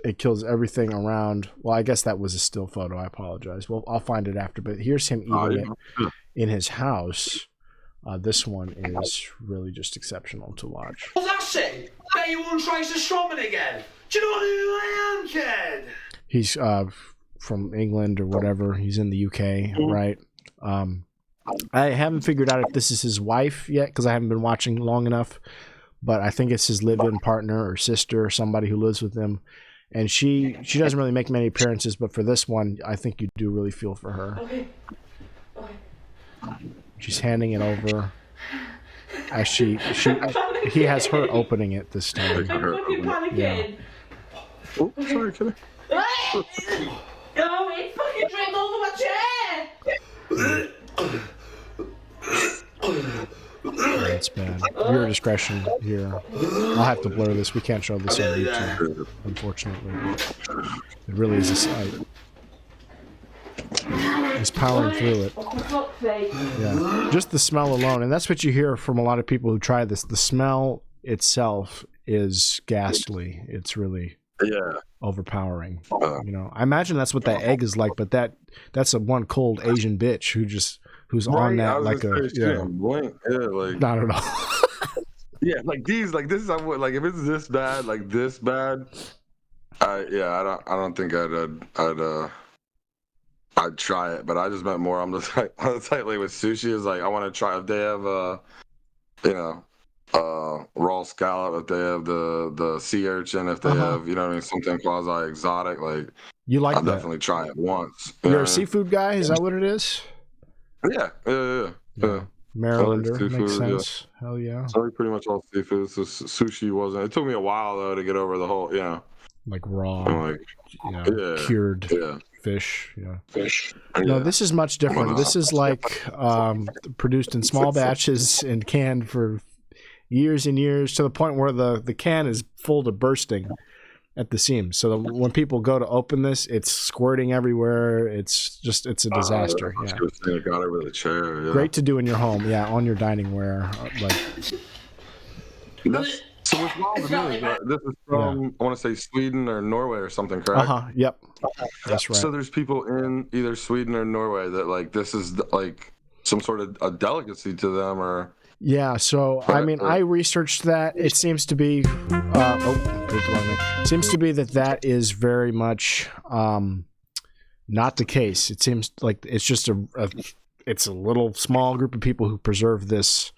It kills everything around. Well, I guess that was a still photo. I apologize. Well, I'll find it after. But here's him eating it in his house. This one is really just exceptional to watch. Well, that's it. Bet you won't try to Strowman again. Do you know who I am, kid? He's from England or whatever. He's in the UK, right? I haven't figured out if this is his wife yet, because I haven't been watching long enough. But I think it's his live-in partner or sister or somebody who lives with him. And she doesn't really make many appearances, but for this one, I think you do really feel for her. Okay. She's handing it over as he has her opening it this time. I'm panicking. Yeah. Oh, sorry, Kelly. No, it fucking dripped over my chair. it's bad. Viewer discretion here. I'll have to blur this. We can't show this on YouTube, unfortunately. It really is a sight. He's powering through it. Yeah, just the smell alone, and that's what you hear from a lot of people who try this. The smell itself is ghastly. It's really overpowering. You know, I imagine that's what that egg is like, but that's a one cold Asian bitch who's on that like a like not at all. Yeah, like these, like this is like if it's this bad, like this bad, I don't think I'd try it. But I just meant more. I'm the type like with sushi is like I want to try if they have raw scallop, if they have the sea urchin, if they have something quasi exotic, like you like I'll that. definitely try it once. You're a seafood guy, is that what it is? Yeah. Marylander, seafood, makes sense. Hell yeah. So pretty much all seafood. So sushi wasn't. It took me a while though to get over the whole, like raw, like cured fish. Fish. No, this is much different. This is like produced in small batches and canned for years and years to the point where the can is full to bursting at the seams. So when people go to open this, it's squirting everywhere. It's a disaster. It got over the chair. Yeah. Great to do in your home. Yeah, on your dining ware. So what's wrong with me? This is from I want to say Sweden or Norway or something, correct? Yep. That's right. So there's people in either Sweden or Norway that like this is like some sort of a delicacy to them, or. Yeah, so I mean, I researched that. It seems to be, seems to be that is very much not the case. It seems like it's just it's a little small group of people who preserve this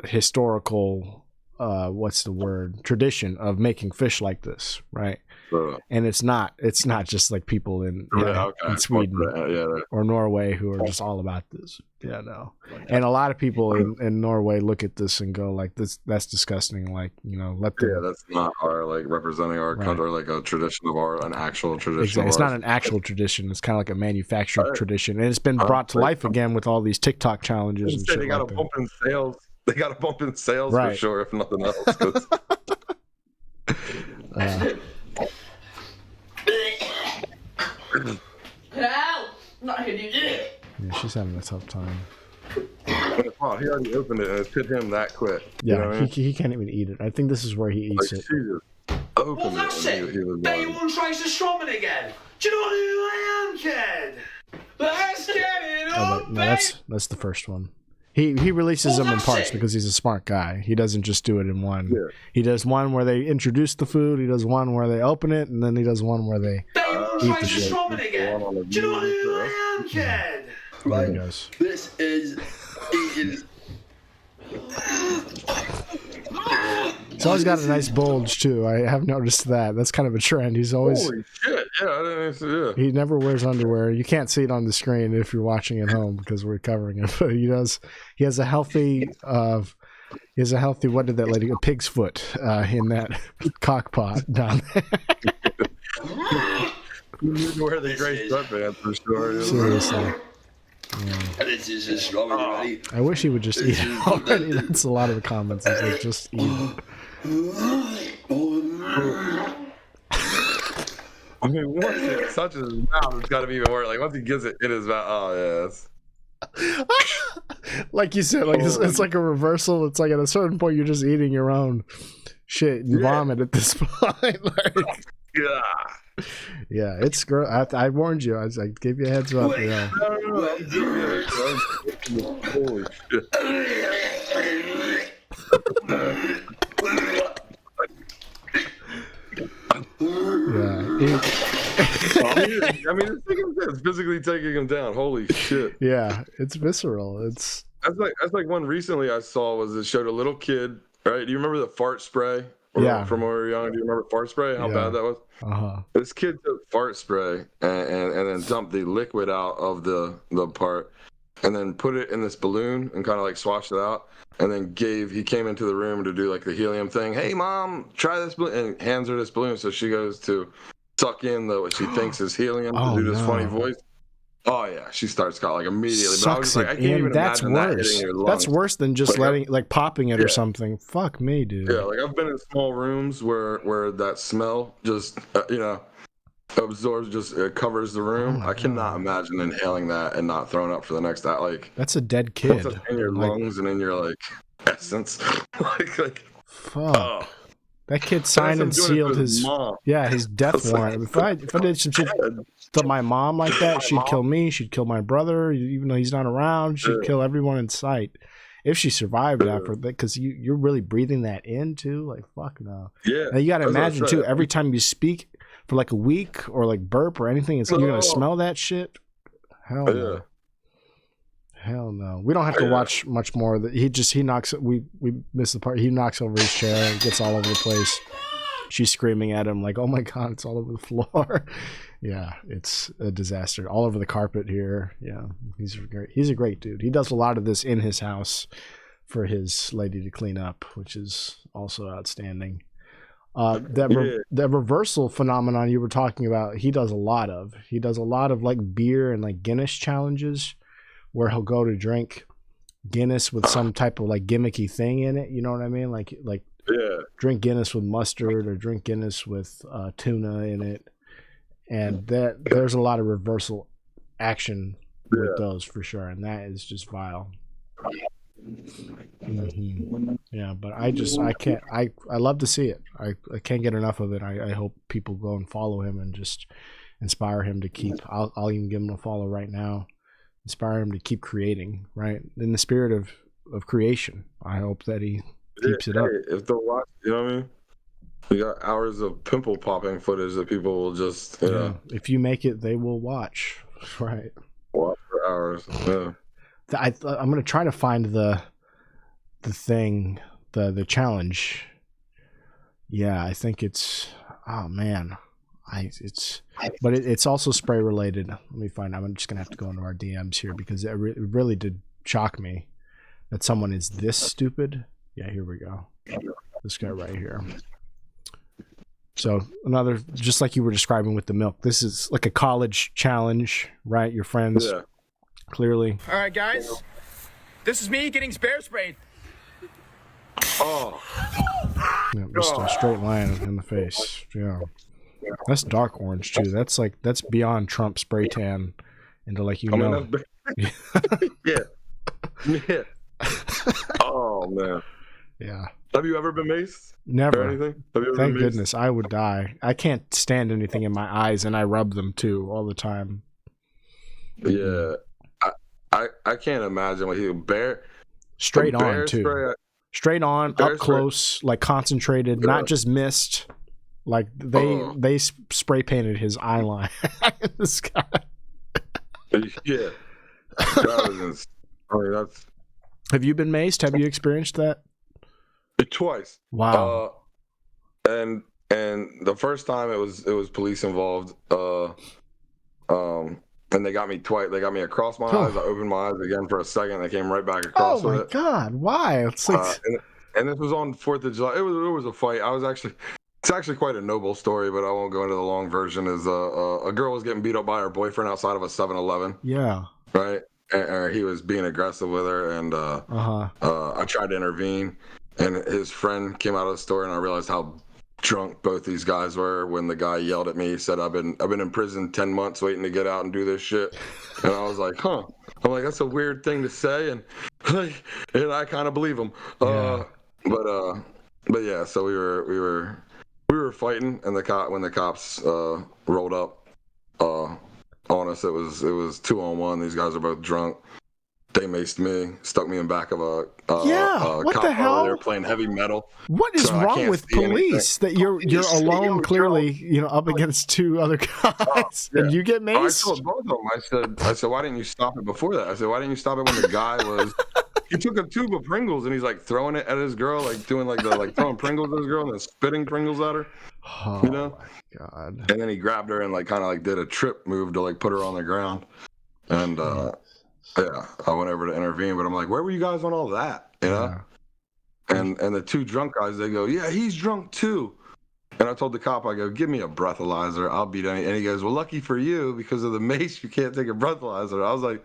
historical, tradition of making fish like this, right? And it's not just like people in Sweden or Norway who are just all about this. Yeah, no. And a lot of people in Norway look at this and go like, that's disgusting. Like, let them. Yeah, that's not our like representing our country, like a tradition of an actual tradition. Exactly. It's not an actual tradition. It's kind of like a manufactured tradition, and it's been brought to life again with all these TikTok challenges and shit. They got a bump in sales. They got a bump in sales for sure, if nothing else. Yeah, she's having a tough time. Wow, he already opened it and it hit him that quick. Yeah, he can't even eat it. I think this is where he eats it. Well, that's it. Now you want to try to strawman again? Do you know who I am, kid? Let's get it on, that's the first one. He releases them in parts because he's a smart guy. He doesn't just do it in one. Yeah. He does one where they introduce the food. He does one where they open it, and then he does one where they eat the shit. Again. Do you know who I am, kid? There he goes. This is eating. He's always got a nice bulge too. I have noticed that. That's kind of a trend. He's always. Holy shit! Yeah, I didn't see it. He never wears underwear. You can't see it on the screen if you're watching at home because we're covering it. But he does. He has a healthy. What did that lady? A pig's foot in that cock pot down there. You need to wear the gray sweatband for sure. Seriously. Yeah. This is a strawberry. I wish he would just eat it already. That's a lot of the comments. It's like, just eat it. I mean, once it touches his mouth, it's got to be even worse. Like, once he gets it in his mouth, oh, yes. Like you said, like it's like a reversal. It's like at a certain point, you're just eating your own shit and vomit at this point. Like, yeah, it's gross. I warned you. I gave you a heads up. Yeah. Holy shit. I mean, it's physically taking him down. Holy shit. Yeah, it's visceral. That's like one recently I saw was it showed a little kid. Right? Do you remember the fart spray? From when we were young, do you remember fart spray? How bad that was? This kid took fart spray and then dumped the liquid out of the part, and then put it in this balloon and kind of like swashed it out, and then he came into the room to do like the helium thing. Hey, mom, try this balloon, and hands her this balloon. So she goes to suck in what she thinks is helium to do this funny voice. Oh yeah, she starts like immediately. But I was Sucks like, it I can't even That's imagine that worse. hitting your lungs. That's worse than just like popping it Yeah. or something. Fuck me, dude. Yeah, like I've been in small rooms where that smell just absorbs, just covers the room. I cannot imagine inhaling that and not throwing up for the next like. That's a dead kid. Once it's in your lungs and in your like essence, like. Fuck. Oh. That kid signed and sealed his death warrant. If I did some shit to my mom like that, she'd kill me. She'd kill my brother, even though he's not around. She'd kill everyone in sight if she survived after that. Because you're really breathing that in too. Like fuck no. Yeah. Now you got to imagine too. Every time you speak for like a week or like burp or anything, you're gonna smell that shit. Hell no. Hell no. We don't have to watch much more. He knocks. We miss the part. He knocks over his chair and gets all over the place. She's screaming at him like, "Oh my god, it's all over the floor." Yeah, it's a disaster. All over the carpet here. Yeah, he's a great dude. He does a lot of this in his house for his lady to clean up, which is also outstanding. That reversal phenomenon you were talking about, he does a lot of. He does a lot of like beer and like Guinness challenges, where he'll go to drink Guinness with some type of like gimmicky thing in it. You know what I mean? Like drink Guinness with mustard or drink Guinness with tuna in it. And there's a lot of reversal action with those for sure. And that is just vile. Mm-hmm. Yeah, but I love to see it. I can't get enough of it. I hope people go and follow him and just inspire him to keep. I'll even give him a follow right now. Inspire him to keep creating, right? In the spirit of creation. I hope that he keeps it up. If they'll watch, you know what I mean? We got hours of pimple popping footage that people will just, you know. If you make it, they will watch, right? Watch for hours. Yeah. I'm gonna try to find the thing, the challenge. Yeah, I think it's. Oh man. But it's also spray related. Let me find. I'm just gonna have to go into our DMs here because it really did shock me that someone is this stupid. Yeah, here we go. This guy right here. So another, just like you were describing with the milk, this is like a college challenge, right? Your friends, clearly. All right, guys, this is me getting bear sprayed. Oh, yeah, just a straight line in the face. Yeah. That's dark orange too. That's beyond Trump spray tan into like yeah. Oh man. Yeah. Have you ever been maced? Never. Or anything? Thank goodness. I would die. I can't stand anything in my eyes, and I rub them too all the time. Yeah. I can't imagine what he bear. Straight on too. Spray, straight on, up close, like concentrated, not just mist. Like they spray painted his eye line in the sky. Yeah. That's. Have you been maced? Have you experienced that? Twice. Wow. And the first time it was police involved. And they got me twice. They got me across my eyes. I opened my eyes again for a second. They came right back across. Oh my god! Why? It's like... and this was on 4th of July. It was a fight. It's actually quite a noble story, but I won't go into the long version. Is a girl was getting beat up by her boyfriend outside of a 7-Eleven. Yeah. Right. And he was being aggressive with her, and I tried to intervene. And his friend came out of the store, and I realized how drunk both these guys were when the guy yelled at me. He said, I've been in prison 10 months waiting to get out and do this shit. And I was like, huh. I'm like, that's a weird thing to say, and I kind of believe him. Yeah. But yeah, so we were fighting, and when the cops rolled up on us, it was 2-on-1. These guys are both drunk. They maced me, stuck me in back of a what cop the hell? They were playing heavy metal. What is wrong with police that you're alone, clearly, up against two other guys, and you get maced? I told both of them. I said, why didn't you stop it before that? I said, why didn't you stop it when the guy was? He took a tube of Pringles and he's like throwing it at his girl, like doing throwing Pringles at his girl and then spitting Pringles at her. Oh my god! And then he grabbed her and kind of did a trip move to put her on the ground, and. Yeah, I went over to intervene, but I'm like, where were you guys on all that? You know? And the two drunk guys, they go, yeah, he's drunk too. And I told the cop, I go, give me a breathalyzer. I'll beat any. And he goes, well, lucky for you, because of the mace, you can't take a breathalyzer. I was like,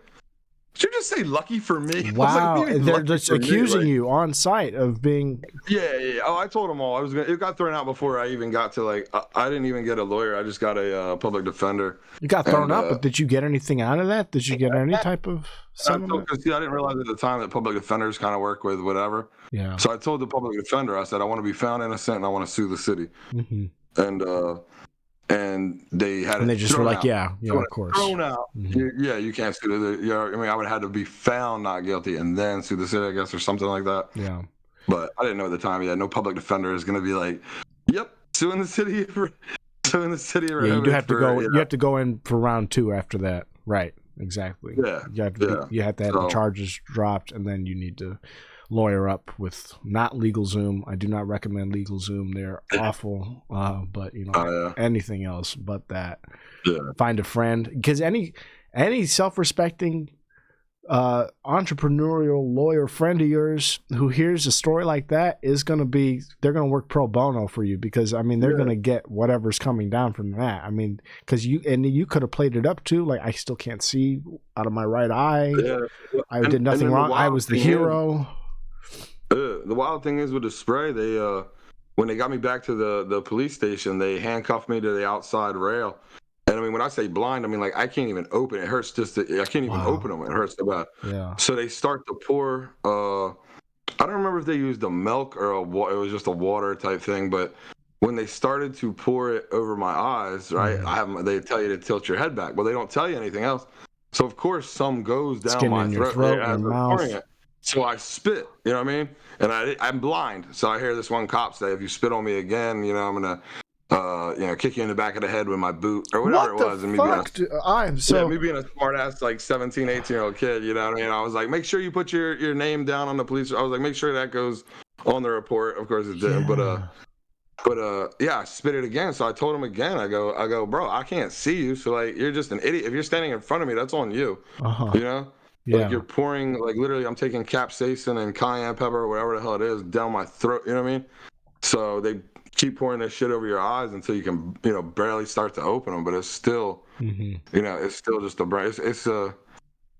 did you just say lucky for me? Wow, like, they're just accusing you on site of being. Yeah. Oh, I told them all. It got thrown out before I even got to I didn't even get a lawyer. I just got a public defender. You got thrown out, but did you get anything out of that? Did you get any type of settlement? I didn't realize at the time that public defenders kind of work with whatever. Yeah. So I told the public defender, I said, I want to be found innocent and I want to sue the city. Mm-hmm. And they had and they just were like, out. yeah, of course. Thrown out. Mm-hmm. You can't sue the. I mean, I would have had to be found not guilty and then sue the city, I guess, or something like that. Yeah. But I didn't know at the time. Yeah, no public defender is going to be like, yep, suing the city. Suing the city. Yeah, you do have to go. You have to go in for round 2 after that. Right. Exactly. Yeah. You have to have the charges dropped, and then you need to lawyer up with not LegalZoom. I do not recommend LegalZoom. They're awful. But anything else but that. Yeah. Find a friend, because any self-respecting entrepreneurial lawyer friend of yours who hears a story like that they're gonna work pro bono for you, because I mean they're gonna get whatever's coming down from that. I mean, because you could have played it up too, like, I still can't see out of my right eye. I did nothing wrong. I was the hero. The wild thing is with the spray, they when they got me back to the police station, they handcuffed me to the outside rail. And I mean, when I say blind, I mean, like, I can't even open it. It hurts I can't even open them. It hurts so bad. Yeah. So they start to pour, I don't remember if they used a milk or it was just a water type thing, but when they started to pour it over my eyes, right, they tell you to tilt your head back. Well, they don't tell you anything else. So, of course, some goes down my throat and mouth. It. So I spit, you know what I mean? And I'm blind. So I hear this one cop say, if you spit on me again, I'm going to, kick you in the back of the head with my boot or whatever what it was. And me being a smart ass, like 17, 18-year-old kid, you know what I mean? I was like, make sure you put your name down on the police. I was like, make sure that goes on the report. Of course it didn't, but I spit it again. So I told him again, I go, bro, I can't see you. So like, you're just an idiot. If you're standing in front of me, that's on you, you know? Yeah. Like, you're pouring, like, literally I'm taking capsaicin and cayenne pepper or whatever the hell it is down my throat, you know what I mean? So they keep pouring this shit over your eyes until you can, barely start to open them, but it's still, it's still just a brain. It's the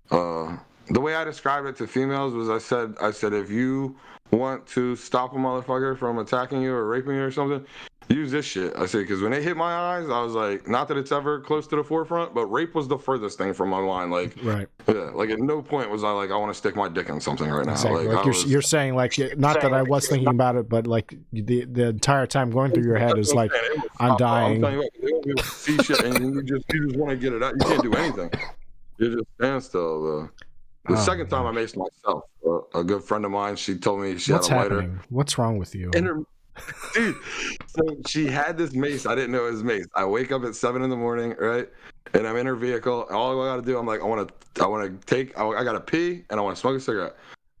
way I described it to females was I said, if you want to stop a motherfucker from attacking you or raping you or something, use this shit. I said, because when it hit my eyes, I was like, not that it's ever close to the forefront, but rape was the furthest thing from my mind. Like, right. Yeah, like, at no point was I like, I want to stick my dick in something right now. Exactly. Like you're saying, like, not that I was thinking about it, but like the entire time going through your head is like, I'm dying. I'm telling you what, they don't be able to see shit, and you just want to get it out. You can't do anything. You just stand still. The second time I maced myself, a good friend of mine, she told me she had a lighter. Happening? What's wrong with you? Dude, so she had this mace. I didn't know it was mace. I wake up at 7 a.m, right? And I'm in her vehicle. All I got to do, I'm like, I got to pee and I want to smoke a cigarette.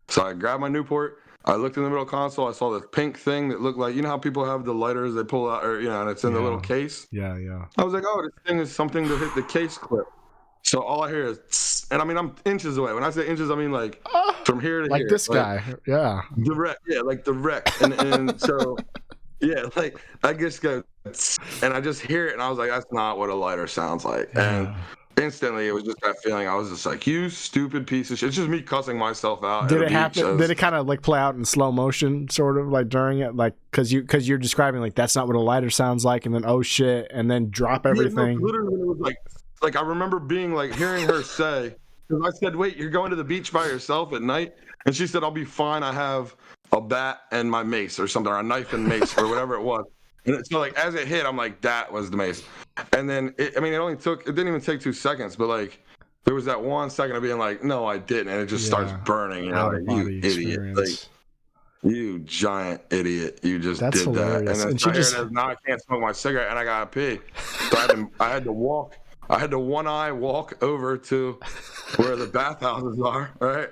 So I grabbed my Newport. I looked in the middle console. I saw this pink thing that looked like, how people have the lighters they pull out, or, and it's in the little case. Yeah. I was like, oh, this thing is something to hit the case clip. So all I hear is, tss, and I mean, I'm inches away. When I say inches, I mean like from here to like here. This guy, yeah. Direct, yeah, like direct. And so, yeah, like I just go, tss, and I just hear it, and I was like, that's not what a lighter sounds like. And instantly, it was just that feeling. I was just like, you stupid piece of shit. It's just me cussing myself out. Did it happen? Did it kind of like play out in slow motion, sort of like during it, like because you're describing like that's not what a lighter sounds like, and then oh shit, and then drop everything. Yeah, no, literally, it was like I remember being like hearing her say, because I said, wait, you're going to the beach by yourself at night? And she said, I'll be fine. I have a bat and my mace or something, or a knife and mace or whatever it was. And so like as it hit, I'm like, that was the mace. And then it didn't even take 2 seconds, but like there was that 1 second of being like, no, I didn't. And it just starts burning. Like, you idiot. Like, you giant idiot. You just did hilarious. that. And then she just, now I can't smoke my cigarette and I gotta pee. So I had to walk. I had to one-eye walk over to where the bathhouses are, right?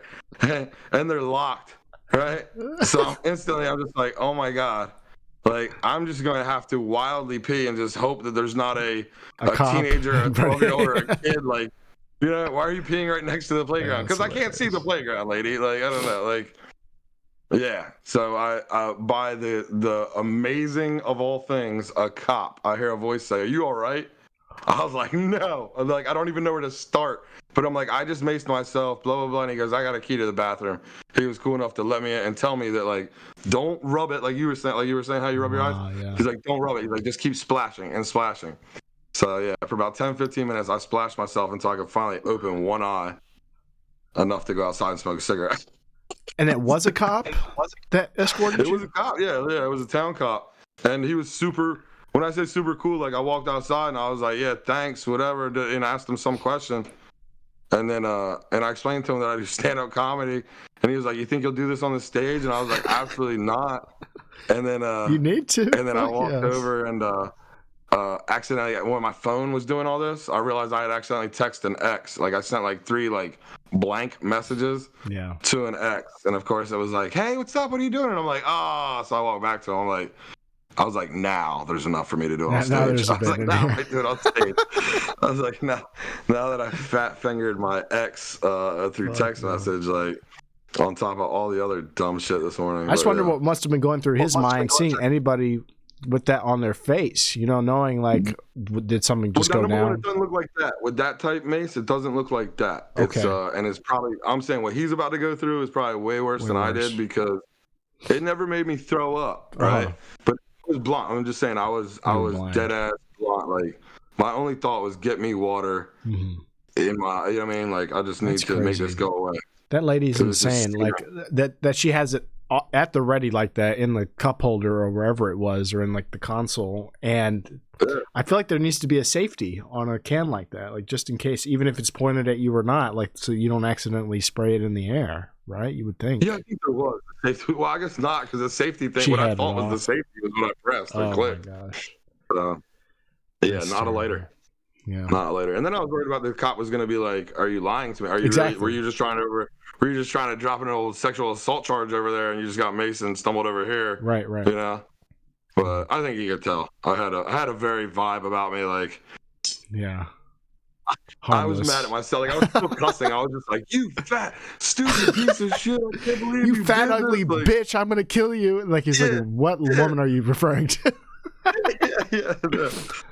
And they're locked, right? So instantly I'm just like, oh my God. Like, I'm just going to have to wildly pee and just hope that there's not a teenager, a 12-year-old, or a kid. Like, why are you peeing right next to the playground? Because I can't see the playground, lady. Like, I don't know. Like, Yeah. So I by the amazing of all things, a cop. I hear a voice say, "Are you all right?" I was like, "No." I'm like, I don't even know where to start. But I'm like, I just maced myself, blah blah blah. And he goes, "I got a key to the bathroom." He was cool enough to let me in and tell me that, like, don't rub it, like you were saying how you rub your eyes. Yeah. He's like, don't rub it. He's like, just keep splashing and splashing. So yeah, for about 10-15 minutes, I splashed myself until I could finally open one eye enough to go outside and smoke a cigarette. And it was a cop that escorted you? It was a cop, yeah, it was a town cop. And he was super, when I say super cool, like I walked outside and I was like, yeah, thanks, whatever, and asked him some question. And then and I explained to him that I do stand-up comedy. And he was like, you think you'll do this on the stage? And I was like, absolutely not. And then you need to. And then I walked over and accidentally, when my phone was doing all this, I realized I had accidentally texted an ex. Like I sent like 3 like blank messages to an ex, and of course it was like, hey, what's up, what are you doing? And I'm like, oh. So I walked back to him, I was like, now there's enough for me to do on stage. I was like, now I do it on stage. I was like, now that I fat fingered my ex through text message, like on top of all the other dumb shit this morning. I just wonder what must have been going through his mind, seeing anybody with that on their face, knowing like, did something just go down? It doesn't look like that. With that type mace, it doesn't look like that. Okay. It's and it's probably, I'm saying what he's about to go through is probably way worse than I did, because it never made me throw up, right? But it was blunt. I'm just saying I was dead ass blunt. Like my only thought was get me water in my, you know what I mean? Like I just need to make this go away. That lady's insane. Like that she has it at the ready like that in the cup holder or wherever it was, or in like the console. And I feel like there needs to be a safety on a can like that, like just in case, even if it's pointed at you or not, like so you don't accidentally spray it in the air, right? You would think. Yeah, I think there was. Well, I guess not, because the safety thing, what I thought was the safety was when I pressed or clicked. Oh my gosh. But, yeah, not a later. Yeah. Not later. And then I was worried about the cop was going to be like, are you lying to me? Are you really, were you just trying to drop an old sexual assault charge over there and you just got maced and stumbled over here? Right. You know? But I think you could tell. I had a very vibe about me, like. Yeah. I was mad at myself. Like I was still cussing. I was just like, you fat, stupid piece of shit. I can't believe you fat, ugly bitch. I'm going to kill you. Like he's like, what woman are you referring to?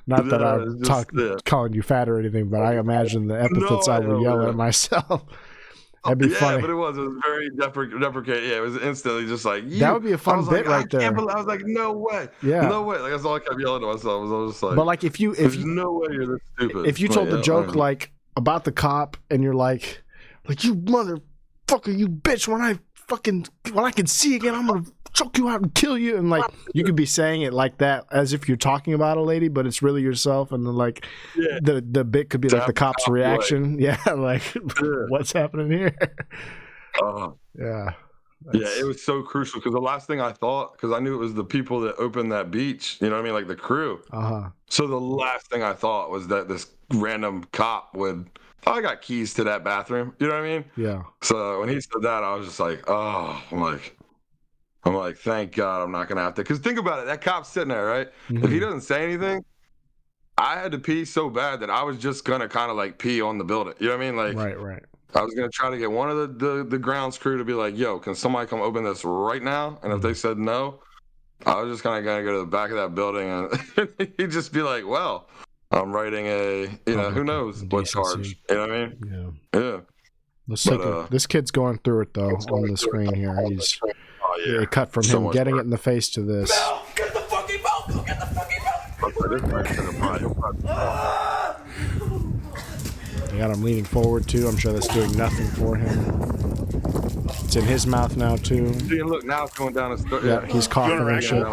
Not that I'm calling you fat or anything, but I imagine the epithets I would yell at myself. That'd be funny. But it was very deprecating. Yeah, it was instantly just like, that would be a fun bit right there. I was like, no way. Yeah. No way. Like that's all I kept yelling to myself. I was just like, but like if you no way you're this stupid. If you told the joke like about the cop and you're like you motherfucker, you bitch, when I can see again, I'm gonna choke you out and kill you, and like you could be saying it like that as if you're talking about a lady, but it's really yourself, and then like the bit could be like the cop's reaction. Like what's happening here? Yeah, it was so crucial, because the last thing I thought, because I knew it was the people that opened that beach, you know what I mean, like the crew. So the last thing I thought was that this random cop would, I got keys to that bathroom, you know what I mean? Yeah. So when he said that, I was just like, oh, I'm like, thank God I'm not gonna have to. Because think about it, that cop's sitting there, right? If he doesn't say anything, I had to pee so bad that I was just gonna kind of like pee on the building. You know what I mean? Like, right. I was gonna try to get one of the grounds crew to be like, yo, can somebody come open this right now? And if they said no, I was just kind of gonna go to the back of that building, and he'd just be like, well, I'm writing a, who knows what charge. You know what I mean? Yeah. This kid's going through it though on the screen here. He's cut from him getting it in the face to this. Bell, get the fucking bell! Go get the fucking bell! They got him leaning forward too. I'm sure that's doing nothing for him. It's in his mouth now too. See, look, now it's going down his throat. Yeah, he's coughing and shit.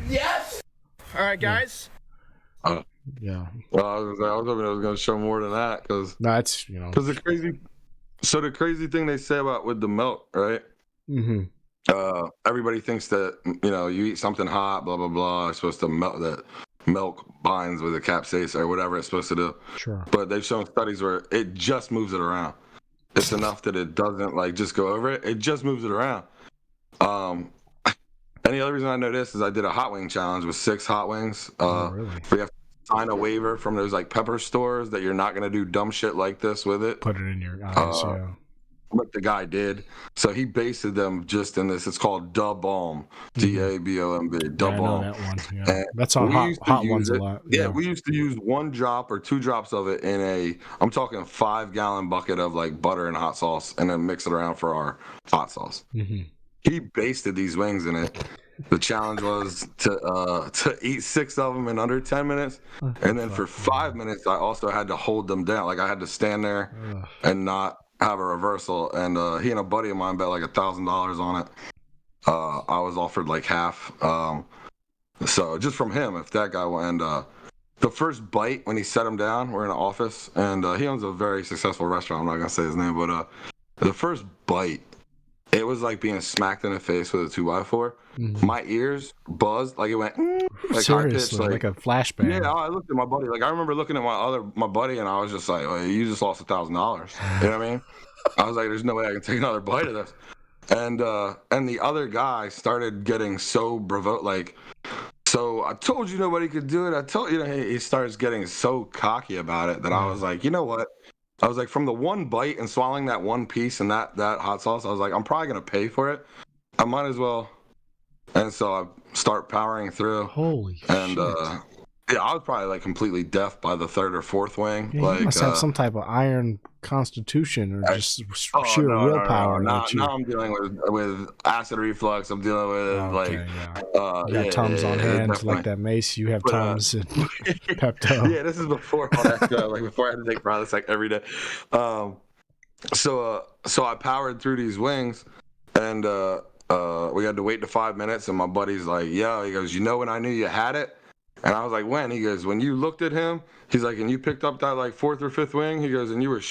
Yes. All right, guys. Yeah. Well, I was hoping I was going to show more than that, because that's because the crazy thing they say about with the milk, right? Everybody thinks that you eat something hot, blah blah blah. It's supposed to melt, that milk binds with the capsaicin or whatever it's supposed to do. Sure. But they've shown studies where it just moves it around. It's enough that it doesn't like just go over it. It just moves it around. And the other reason I know this is I did a hot wing challenge with 6 hot wings. Really? We have to sign a waiver from those like pepper stores that you're not going to do dumb shit like this with it. Put it in your eyes. what the guy did. So he basted them just in this. It's called Da Bomb, DABOMB, Da I know Bomb. that one. Yeah. That's on hot ones a lot. Yeah, we used to use 1 drop or 2 drops of it in I'm talking 5-gallon bucket of like butter and hot sauce, and then mix it around for our hot sauce. Mm-hmm. He basted these wings in it. The challenge was to eat 6 of them in under 10 minutes, and then for 5 minutes I also had to hold them down. Like I had to stand there and not have a reversal. And he and a buddy of mine bet like $1,000 on it. I was offered like half. So just from him, if that guy went, and the first bite when he set him down, we're in an office, and he owns a very successful restaurant. I'm not gonna say his name, but the first bite, it was like being smacked in the face with a 2x4. Mm-hmm. My ears buzzed, like it went like seriously, high pitch, like a flashbang. Yeah, I looked at my buddy. Like I remember looking at my buddy, and I was just like, well, "You just lost $1,000." You know what I mean? I was like, "There's no way I can take another bite of this." And the other guy started getting so like, so I told you nobody could do it. I told you, he starts getting so cocky about it that I was like, you know what? I was like, from the one bite and swallowing that one piece and that hot sauce, I was like, I'm probably gonna pay for it. I might as well. And so I start powering through. Holy and shit. Yeah, I was probably like completely deaf by the 3rd or 4th wing. Yeah, like, you must have some type of iron constitution or just sheer willpower. Now I'm dealing with acid reflux. I'm dealing with you got Tums on hand, like that mace. You have Tums and Pepto. Yeah, this is before all that. Like before I had to take Prilosec every day. So I powered through these wings, and we had to wait to 5 minutes. And my buddy's like, "Yo," he goes, "You know when I knew you had it?" And I was like, "When?" He goes, "When you looked at him." He's like, "And you picked up that like 4th or 5th wing." He goes, "And you were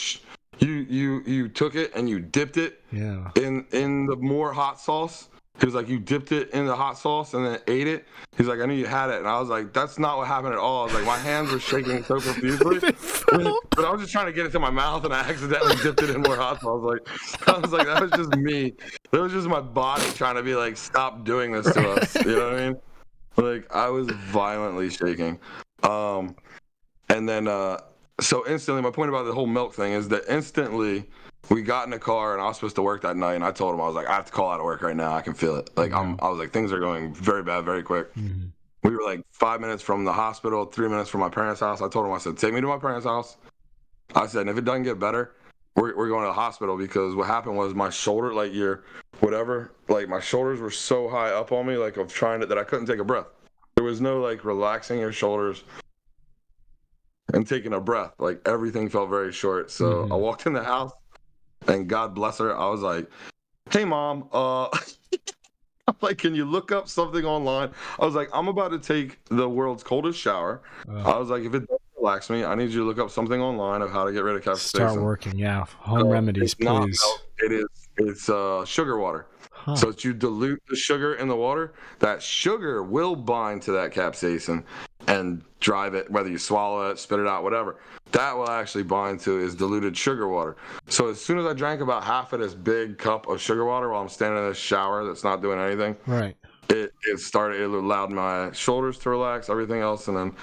you took it and you dipped it in the more hot sauce." He was like, "You dipped it in the hot sauce and then ate it." He's like, "I knew you had it." And I was like, "That's not what happened at all." I was like, my hands were shaking so profusely, but I was just trying to get it to my mouth, and I accidentally dipped it in more hot sauce. I was like, that was just me. That was just my body trying to be like, "Stop doing this to us." You know what I mean? Like I was violently shaking. And then so instantly, my point about the whole milk thing is that instantly we got in the car, and I was supposed to work that night, and I told him, I was like, "I have to call out of work right now. I can feel it." Like I was like, things are going very bad, very quick. Mm-hmm. We were like 5 minutes from the hospital, 3 minutes from my parents' house. I told him, I said, "Take me to my parents' house." I said, "And if it doesn't get better, we're going to the hospital," because what happened was my shoulder, like my shoulders were so high up on me, like of trying that I couldn't take a breath. There was no like relaxing your shoulders and taking a breath. Like everything felt very short. So I walked in the house, and God bless her, I was like, "Hey mom, I'm like, can you look up something online?" I was like, "I'm about to take the world's coldest shower." I was like, "If it doesn't relax me, I need you to look up something online of how to get rid of capsaicin." Start working, home remedies, please. It's sugar water. Huh. So you dilute the sugar in the water. That sugar will bind to that capsaicin and drive it, whether you swallow it, spit it out, whatever. That will actually bind to is diluted sugar water. So as soon as I drank about half of this big cup of sugar water while I'm standing in this shower that's not doing anything, right? It allowed my shoulders to relax, everything else, and then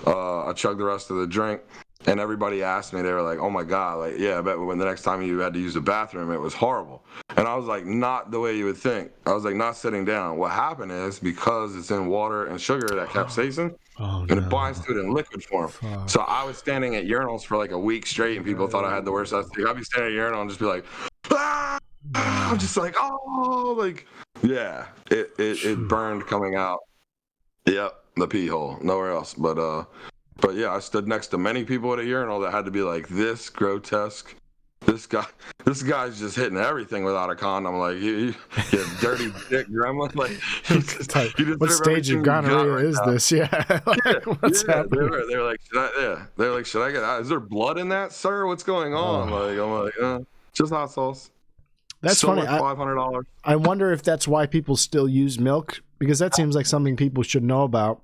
I chugged the rest of the drink. And everybody asked me, they were like, "Oh my God, like, yeah, I bet when the next time you had to use the bathroom, it was horrible." And I was like, "Not the way you would think." I was like, "Not sitting down." What happened is because it's in water and sugar, that capsaicin, and it binds to it in liquid form. So I was standing at urinals for like a week straight, and people thought I had the worst. I'd be standing at urinal and just be like, "Ah!" I'm just like, "Oh," like, yeah, it burned coming out. Yep, the pee hole, nowhere else. But yeah, I stood next to many people at a urinal that had to be like, "This grotesque. This guy's just hitting everything without a condom." Like, you dirty dick gremlin. Like, what stage of gonorrhea is this? Yeah. What's happening? They were like, "Should I get out? Is there blood in that, sir? What's going on?" Like, I'm like, just hot sauce. That's funny. $500. I wonder if that's why people still use milk, because that seems like something people should know about.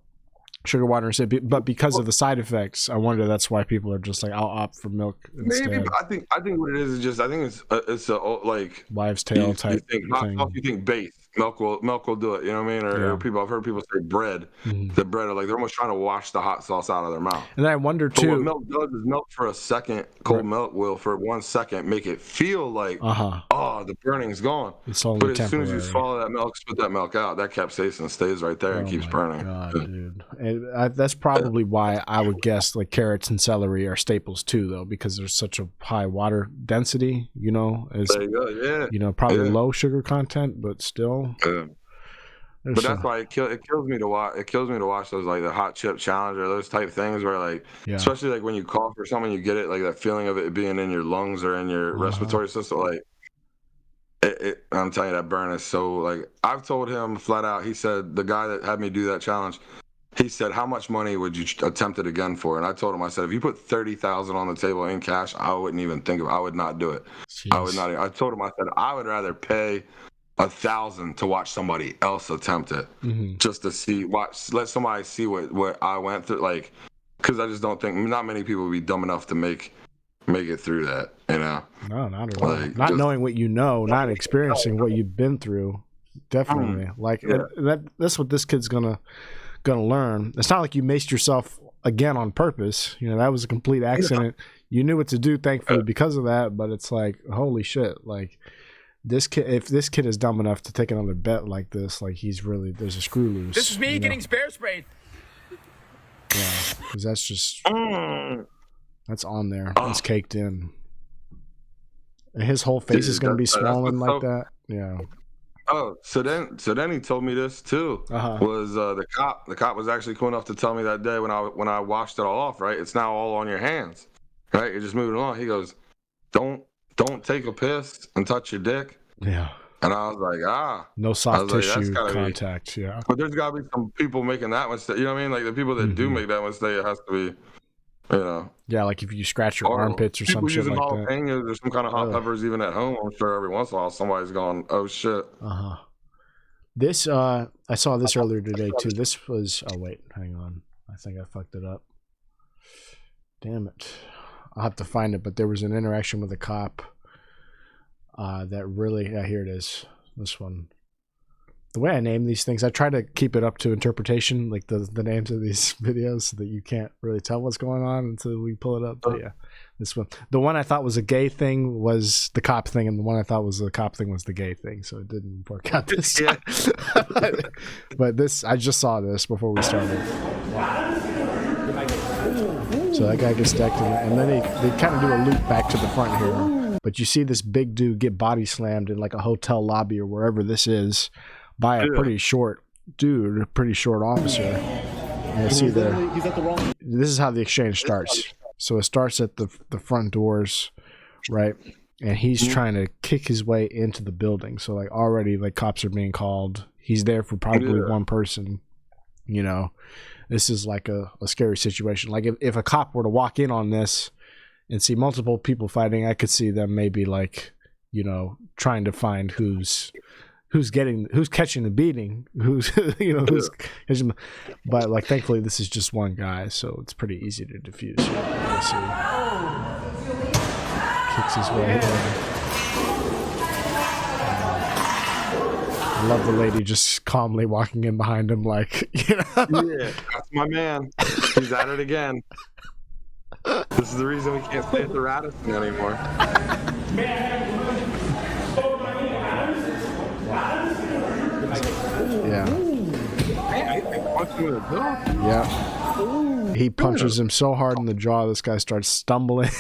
Sugar water instead, but because of the side effects, I wonder that's why people are just like, "I'll opt for milk instead." Maybe, but I think what it is just, I think it's a like wives' tale type. You think hot sauce, you think base. Milk will do it. You know what I mean? Or people, I've heard people say bread. The bread are like they're almost trying to wash the hot sauce out of their mouth. And I wonder too. But what milk does is milk for a second, cold milk will for 1 second make it feel like the burning's gone. It's only but as soon as you swallow that milk, spit that milk out, that capsaicin stays right there and keeps burning. God, dude. And that's probably why I would guess like carrots and celery are staples too, though, because there's such a high water density. You know, there you go. Yeah. You know, probably low sugar content, but still. But that's why it kills me to watch. It kills me to watch those like the hot chip challenge or those type things where like, especially like when you cough or something, you get it like that feeling of it being in your lungs or in your respiratory system. Like, I'm telling you, that burn is so like. I've told him flat out. He said the guy that had me do that challenge. He said, "How much money would you attempt it again for?" And I told him, I said, "If you put $30,000 on the table in cash, I wouldn't even think of it. I would not do it. Jeez. I would not. I told him, I said, I would rather pay $1,000 to watch somebody else attempt it, just to let somebody see what I went through. Like, because I just don't think not many people would be dumb enough to make it through that. You know? No, not at all. Like, not knowing what you know, not experiencing what you've been through. Definitely. That's what this kid's gonna learn. It's not like you maced yourself again on purpose. You know, that was a complete accident. You knew what to do, thankfully, because of that. But it's like, holy shit! Like this kid, if this kid is dumb enough to take another bet like this, like there's a screw loose. This is me getting spare sprayed. Yeah, because that's just that's on there. It's caked in. And his whole face is going to be swollen like that. Yeah. Oh, so then he told me this too. Was the cop was actually cool enough to tell me that day when I washed it all off. Right, it's now all on your hands. Right, you're just moving along. He goes, don't take a piss and touch your dick. Yeah. And I was like, no soft tissue contact. Yeah. But there's got to be some people making that mistake. You know what I mean? Like the people that do make that mistake, it has to be. You know, yeah, like if you scratch your armpits or some shit like that. Jalapenos or some kind of hot peppers, even at home, I'm sure every once in a while somebody's gone, oh shit. This I saw this earlier today too. This was hang on, I think I fucked it up. Damn it, I'll have to find it. But there was an interaction with a cop that really, here it is. This one. The way I name these things, I try to keep it up to interpretation, like the names of these videos, so that you can't really tell what's going on until we pull it up. But yeah, this one. The one I thought was a gay thing was the cop thing, and the one I thought was the cop thing was the gay thing. So it didn't work out this time. But this, I just saw this before we started. So that guy gets decked, and then they kind of do a loop back to the front here. But you see this big dude get body slammed in like a hotel lobby or wherever this is. By a pretty short dude, a pretty short officer. And you see this is how the exchange starts. So it starts at the front doors, right? And he's trying to kick his way into the building. So like already like cops are being called. He's there for probably one person. You know, this is like a scary situation. Like if a cop were to walk in on this and see multiple people fighting, I could see them maybe like, you know, trying to find who's catching the beating, who's catching, but like thankfully this is just one guy, so it's pretty easy to defuse. You'll see. Kicks his way in. I love the lady just calmly walking in behind him, like, you know. Yeah, that's my man. He's at it again. This is the reason we can't stay at the Radisson anymore. Yeah. Yeah. He punches him so hard in the jaw, this guy starts stumbling.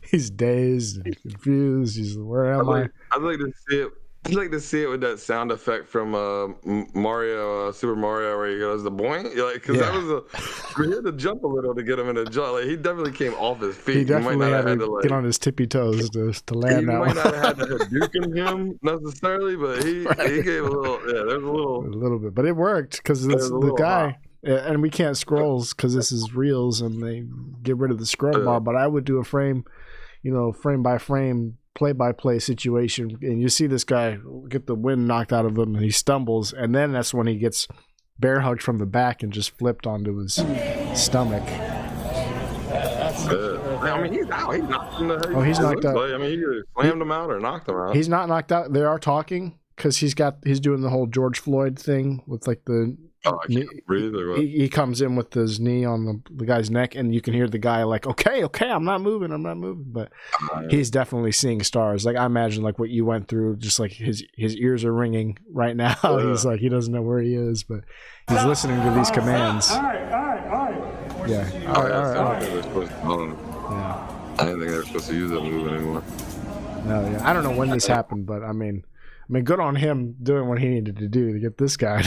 He's dazed and confused. He's, where am I? I'd like to see it. I'd like to see it with that sound effect from Mario, Super Mario, where he goes the boing. Like, because that was we had to jump a little to get him in the jaw. Like, he definitely came off his feet. He definitely had to get on his tippy toes to land that one. He might not have had to Hadouken him necessarily, but he gave a little. Yeah, there's a little bit, but it worked because it's the guy. And we can't scrolls because this is reels, and they get rid of the scroll bar. But I would do a frame by frame, play-by-play situation, and you see this guy get the wind knocked out of him, and he stumbles, and then that's when he gets bear hugged from the back and just flipped onto his stomach. I mean, he's out. He's knocked in the head. Oh, he's knocked out. I mean, he either slammed him out or knocked him out. He's not knocked out. They are talking because he's doing the whole George Floyd thing with like the. Oh, I can't breathe or what? He comes in with his knee on the guy's neck, and you can hear the guy like, okay, I'm not moving. But he's definitely seeing stars. Like I imagine like what you went through, just like his ears are ringing right now. He's like, he doesn't know where he is, but he's listening to these commands. All right. Yeah. All right. I didn't think they were supposed to use that move anymore. No, yeah. I don't know when this happened, but I mean, good on him doing what he needed to do to get this guy,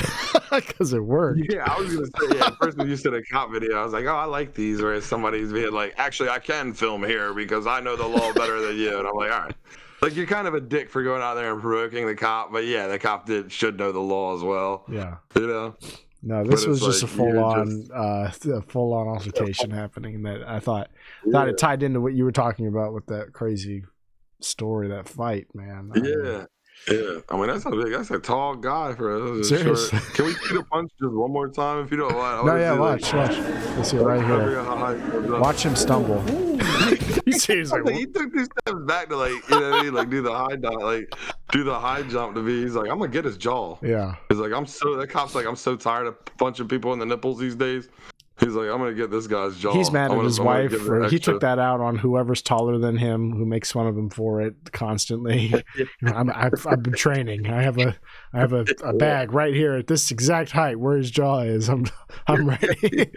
because it worked. Yeah, I was gonna say, first when you said a cop video, I was like, oh, I like these, where somebody's being like, actually, I can film here because I know the law better than you, and I'm like, all right, like you're kind of a dick for going out there and provoking the cop, but yeah, the cop should know the law as well. Yeah, you know. No, this was just like, a full on altercation happening that I thought it tied into what you were talking about with that crazy story, that fight, man. Yeah, I mean that's a tall guy for a serious. Short. Can we see the punch just one more time if you don't mind? No, watch. Let's see it right here. Watch him stumble. He took 2 steps back to like do the high jump to be. He's like, I'm gonna get his jaw. Yeah. He's like, that cop's like, I'm so tired of punching people in the nipples these days. He's like, I'm gonna get this guy's jaw. He's mad at his wife. He took that out on whoever's taller than him, who makes fun of him for it constantly. I've been training. I have a bag right here at this exact height where his jaw is. I'm ready.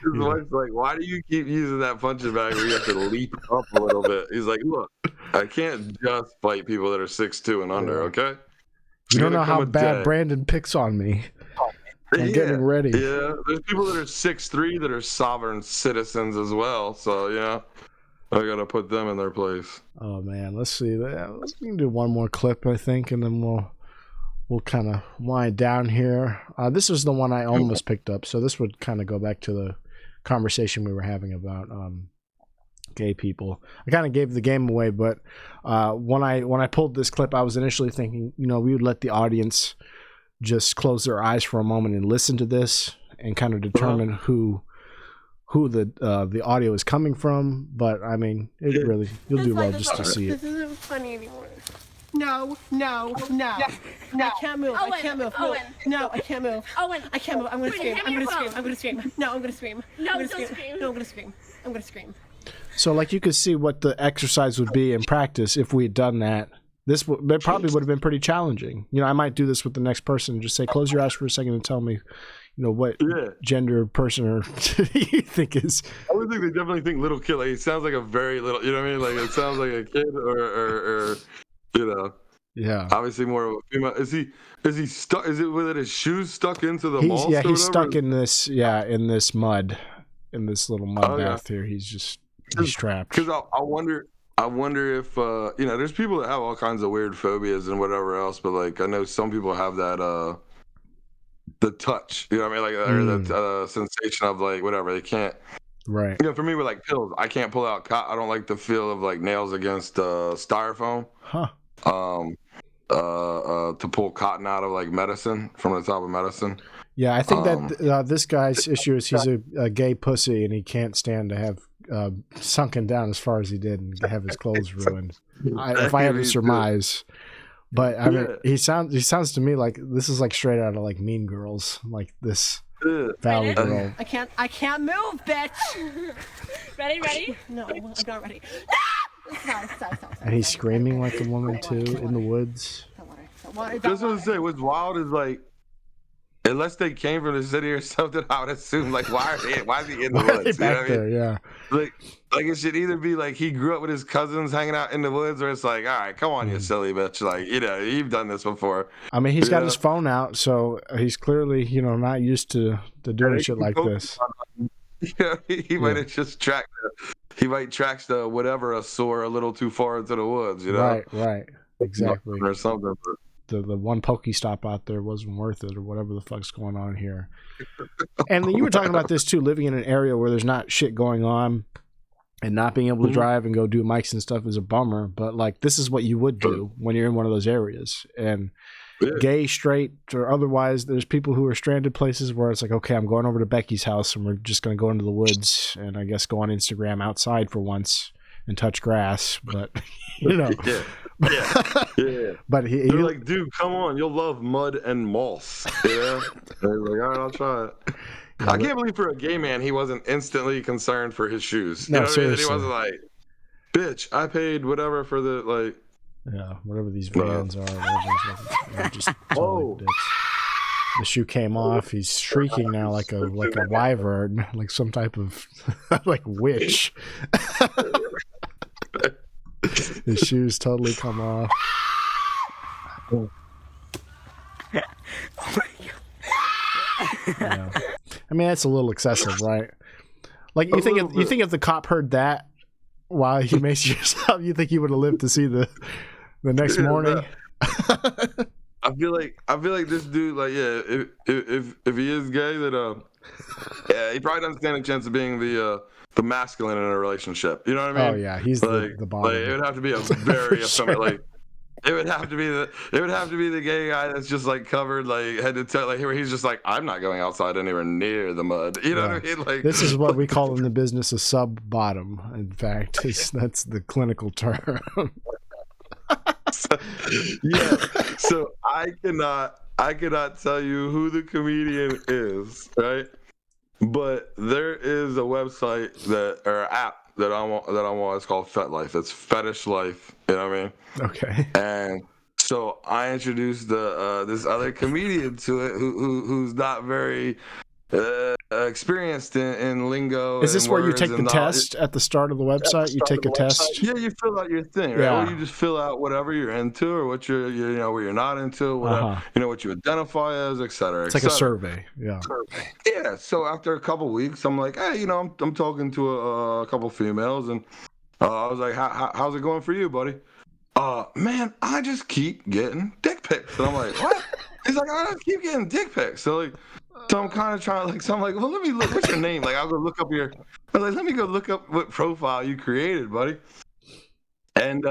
His wife's like, why do you keep using that punching bag where you have to leap up a little bit? He's like, look, I can't just fight people that are 6'2" and under. Okay. You don't know how bad Brandon picks on me. I'm getting ready. Yeah, there's people that are 6'3" that are sovereign citizens as well. So yeah, I gotta put them in their place. Oh man, let's see. We can do one more clip, I think, and then we'll kind of wind down here. This is the one I almost picked up, so this would kind of go back to the conversation we were having about gay people. I kind of gave the game away, but when I pulled this clip, I was initially thinking, we would let the audience just close their eyes for a moment and listen to this and kind of determine who the audio is coming from. But I mean, you'll do well just to see it. This isn't funny anymore. No. I can't move. I can't move. No, I can't move. Owen. I can't move. I'm gonna scream. No, I'm gonna scream. No, don't scream. No, I'm gonna scream. So like you could see what the exercise would be in practice if we had done that. It probably would have been pretty challenging. I might do this with the next person and just say, close your eyes for a second and tell me, what gender person or you think is. I would think they definitely think little kid. Like it sounds like a very little. You know what I mean? Like it sounds like a kid or Yeah. Obviously more of a female. Is he stuck? Is it with his shoes stuck into the moss? Yeah, he's stuck in this. Yeah, in this mud, in this little mud bath here. He's trapped. Because I wonder if there's people that have all kinds of weird phobias and whatever else, but like I know some people have that the touch, you know what I mean, like or the sensation of like whatever they can't. Right. For me with like pills, I can't pull out. I don't like the feel of like nails against styrofoam. Huh. To pull cotton out of like medicine from the top of medicine. Yeah, I think that this guy's issue is he's a gay pussy and he can't stand to have sunken down as far as he did and have his clothes ruined. If I had to surmise, but I mean, he sounds to me like this is like straight out of like Mean Girls, like this Valley Girl. I can't move, bitch. Ready? No, I'm not ready. Sorry. And he's screaming like a woman too in the woods. Just want to say, what's wild is like, unless they came from the city or something, I would assume like, why is he in the woods? Back there, yeah. Like it should either be like he grew up with his cousins hanging out in the woods, or it's like, all right, come on, you silly bitch. Like, you've done this before. I mean, he's got his phone out, so he's clearly, not used to doing shit like this. Yeah, he might have just tracked the whatever a sore a little too far into the woods, Right, exactly. Or something. The one Pokestop out there wasn't worth it, or whatever the fuck's going on here. And you were talking about this too, living in an area where there's not shit going on, and not being able to drive and go do mics and stuff is a bummer. But like, this is what you would do when you're in one of those areas. And gay, straight, or otherwise, there's people who are stranded places where it's like, okay, I'm going over to Becky's house and we're just going to go into the woods and I guess go on Instagram outside for once and touch grass. But Yeah. But they're like, dude, come on, you'll love mud and moss. Yeah. And he's like, all right, I'll try it. I can't believe for a gay man he wasn't instantly concerned for his shoes. No, you know what I mean? seriously. He wasn't like, bitch, I paid whatever for the like. Yeah, whatever these Vans are. They're just totally dicks. The shoe came off. He's shrieking now like a wyvern, like some type of like witch. His shoes totally come off. Yeah. I mean, that's a little excessive, right? Like you think if the cop heard that while he makes yourself, you think he would have lived to see the next morning? I feel like this dude, like, yeah, if he is gay, that yeah, he probably doesn't stand a chance of being the masculine in a relationship. You know what I mean? Oh yeah, he's like, the bottom. Like, it would have to be a very like. It would have to be the gay guy that's just like covered like head to toe, like where he's just like, I'm not going outside anywhere near the mud. You know what I mean? Like, this is what we call in the business a sub bottom. In fact, that's the clinical term. Yeah. So I cannot tell you who the comedian is, right? But there is a website or app that I'm on. It's called FetLife. It's Fetish Life. You know what I mean? Okay. And so I introduced this other comedian to it who's not very experienced in lingo. Is this where you take the test at the start of the website? You take a test. Yeah, you fill out your thing, right? Yeah. Or you just fill out whatever you're into, or what you're what you're not into, whatever what you identify as, etc. It's like a survey. Yeah. Yeah. So after a couple weeks, I'm like, hey, I'm talking to a couple females, and I was like, how's it going for you, buddy? Man, I just keep getting dick pics, and I'm like, what? He's like, I just keep getting dick pics. So I'm kind of trying, like, so I'm like, well, let me look. What's your name? Like, I'll go look up your. I was like, let me go look up what profile you created, buddy. And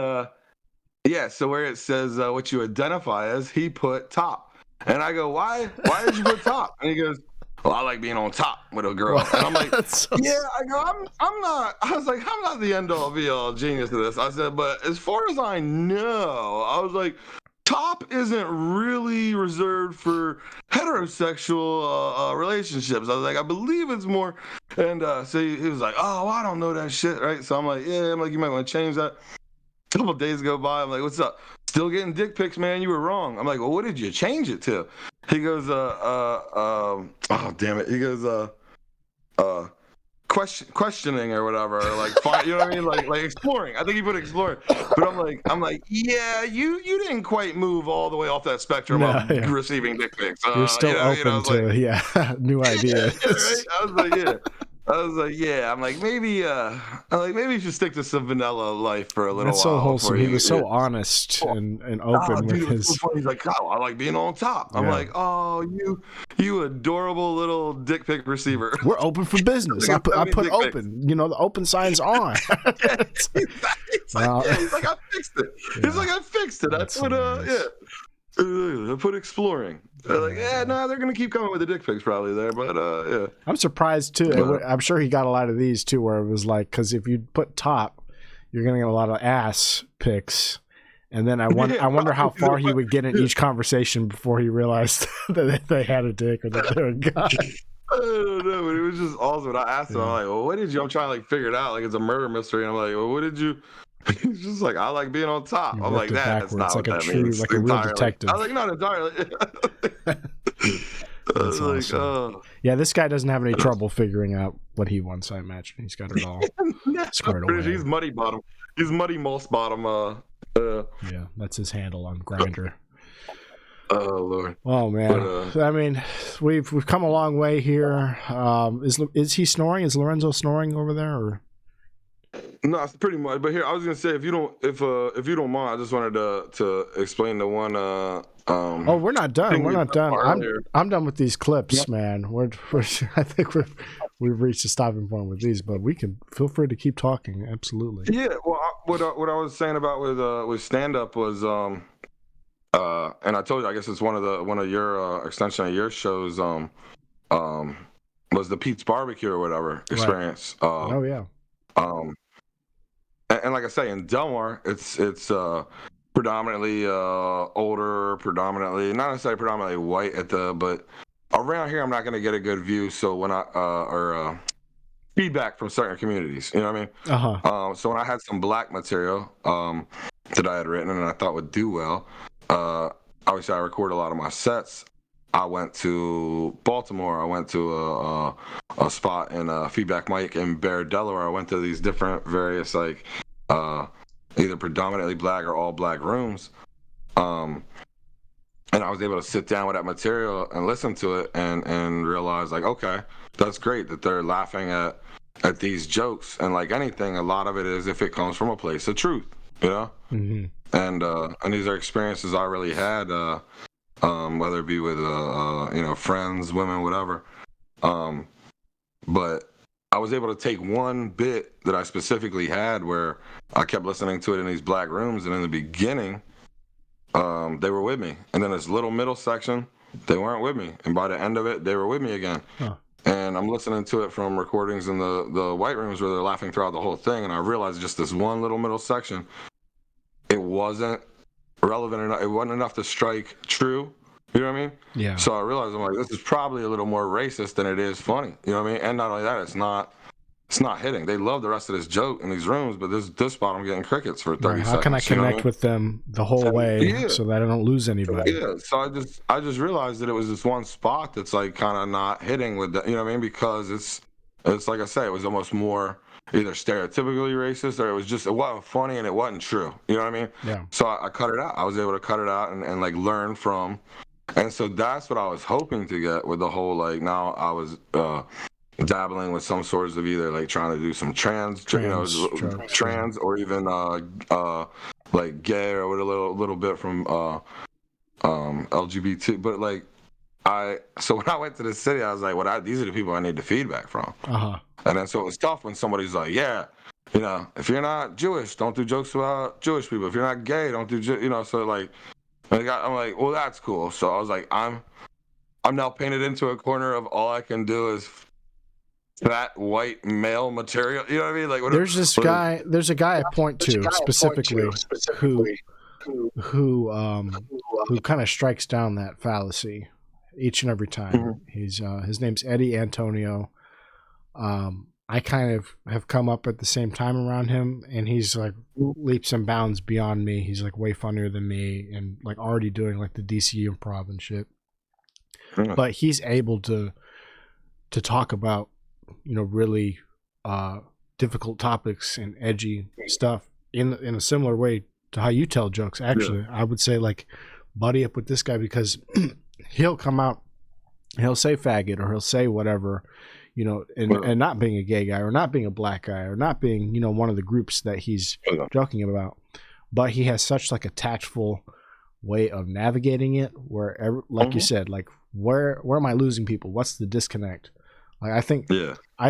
yeah, so where it says what you identify as, he put top, and I go, why did you put top? And he goes, well, I like being on top with a girl. And I'm like, yeah, I go, I'm not. I was like, I'm not the end all be all genius of this. I said, but as far as I know, I was like, top isn't really reserved for heterosexual relationships. I was like, I believe it's more. And so he was like, oh, well, I don't know that shit, right? So I'm like, yeah, you might want to change that. A couple of days go by. I'm like, what's up? Still getting dick pics, man. You were wrong. I'm like, well, what did you change it to? He goes, oh, damn it. He goes, questioning or whatever, or like, you know what I mean? Like exploring. I think he put exploring. But I'm like, yeah, you didn't quite move all the way off that spectrum of receiving dick pics. You're still open to new ideas. Yeah, right? I was like, yeah. I'm like, maybe you should stick to some vanilla life for a little while. That's so wholesome. He was so honest and open with his. So he's like, oh, I like being on top. I'm like, oh, you adorable little dick pic receiver. We're open for business. I put open. Pics. The open sign's on. He's like, I fixed it. He's like, I fixed it. That's I put exploring. They're like, they're gonna keep coming with the dick pics probably there, but yeah. I'm surprised too. I'm sure he got a lot of these too, where it was like, because if you put top, you're gonna get a lot of ass pics, and then I wonder how far he would get in each conversation before he realized that they had a dick or that they were a guy. I don't know, but it was just awesome. And I asked him, I'm like, well, what did you? I'm trying to like figure it out, like it's a murder mystery. And I'm like, well, what did you? He's just like, I like being on top. I'm like, that's not what that means. Like a real detective. I was like, not entirely. That's awesome. Yeah, this guy doesn't have any trouble figuring out what he wants. I imagine he's got it all squared away. He's muddy bottom. He's muddy moss bottom. Yeah, that's his handle on Grindr. Oh Lord. Oh man. I mean, we've come a long way here. Is he snoring? Is Lorenzo snoring over there? Or? No, it's pretty much. But here, I was gonna say, if you don't mind, I just wanted to explain the one. Oh, we're not done. We're not done. I'm done with these clips, man. I think we've reached a stopping point with these, but we can feel free to keep talking. Absolutely. Yeah. Well, what I was saying about with stand up was and I told you, I guess it's one of your extension of your shows was the Pete's Barbecue or whatever experience. Right. Oh yeah. And like I say, in Delmar, it's predominantly older, predominantly not necessarily predominantly white but around here I'm not going to get a good view. So when I feedback from certain communities, you know what I mean? So when I had some black material that I had written and I thought would do well, obviously I record a lot of my sets. I went to Baltimore. I went to a spot in Feedback Mike in Bear, Delaware. I went to these different various like either predominantly black or all black rooms, and I was able to sit down with that material and listen to it and realize like, okay, that's great that they're laughing at these jokes, and like anything, a lot of it is if it comes from a place of truth, you know. And these are experiences I really had. Whether it be with friends, women, whatever. But I was able to take one bit that I specifically had where I kept listening to it in these black rooms, and in the beginning, they were with me, and then this little middle section, they weren't with me, and by the end of it, they were with me again. And I'm listening to it from recordings in the white rooms where they're laughing throughout the whole thing, and I realized just this one little middle section, it wasn't relevant enough. It wasn't enough to strike true. You know what I mean? Yeah. So I realized I'm like, this is probably a little more racist than it is funny. You know what I mean? And not only that, it's not hitting. They love the rest of this joke in these rooms, but this spot I'm getting crickets for 30 seconds. How can I connect with them the whole way so that I don't lose anybody? Yeah. So I just realized that it was this one spot that's like kind of not hitting with that. You know what I mean? Because it's like I say, it was almost more either stereotypically racist or it wasn't funny and it wasn't true. You know what I mean? Yeah. So I cut it out. I was able to cut it out and like learn from. And so that's what I was hoping to get with the whole, like, now I was dabbling with some sorts of either like trying to do some trans or even like gay or with a little bit from LGBT. But like so when I went to the city, I was like, well, these are the people I need the feedback from. And then so it was tough when somebody's like, yeah, you know, if you're not Jewish, don't do jokes about Jewish people. If you're not gay, don't do, so like, I'm like, well, that's cool. So I was like, I'm now painted into a corner of all I can do is that white male material. You know what I mean? Like, there's a guy I point to specifically who kind of strikes down that fallacy each and every time. He's his name's Eddie Antonio. I kind of have come up at the same time around him, and he's like leaps and bounds beyond me. He's like way funnier than me, and like already doing like the DC improv and shit. But he's able to talk about, really difficult topics and edgy stuff in a similar way to how you tell jokes. Actually, I would say like buddy up with this guy because he'll come out, he'll say faggot or he'll say whatever. And not being a gay guy or not being a black guy or not being, one of the groups that he's joking about, but he has such like a tactful way of navigating it where, like you said, like where am I losing people? What's the disconnect? Like, I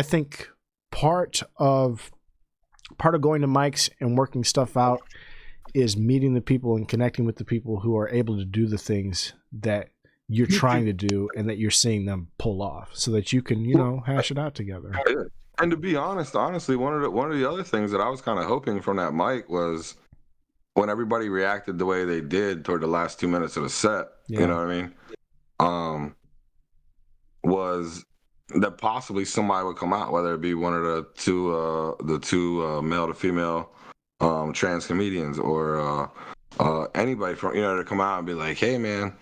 think part of going to mics and working stuff out is meeting the people and connecting with the people who are able to do the things that you're trying to do and that you're seeing them pull off so that you can, hash it out together. And to be honestly, one of the other things that I was kind of hoping from that mic was when everybody reacted the way they did toward the last 2 minutes of the set, you know what I mean? Was that possibly somebody would come out, whether it be one of the two male to female trans comedians or anybody from, to come out and be like, hey man,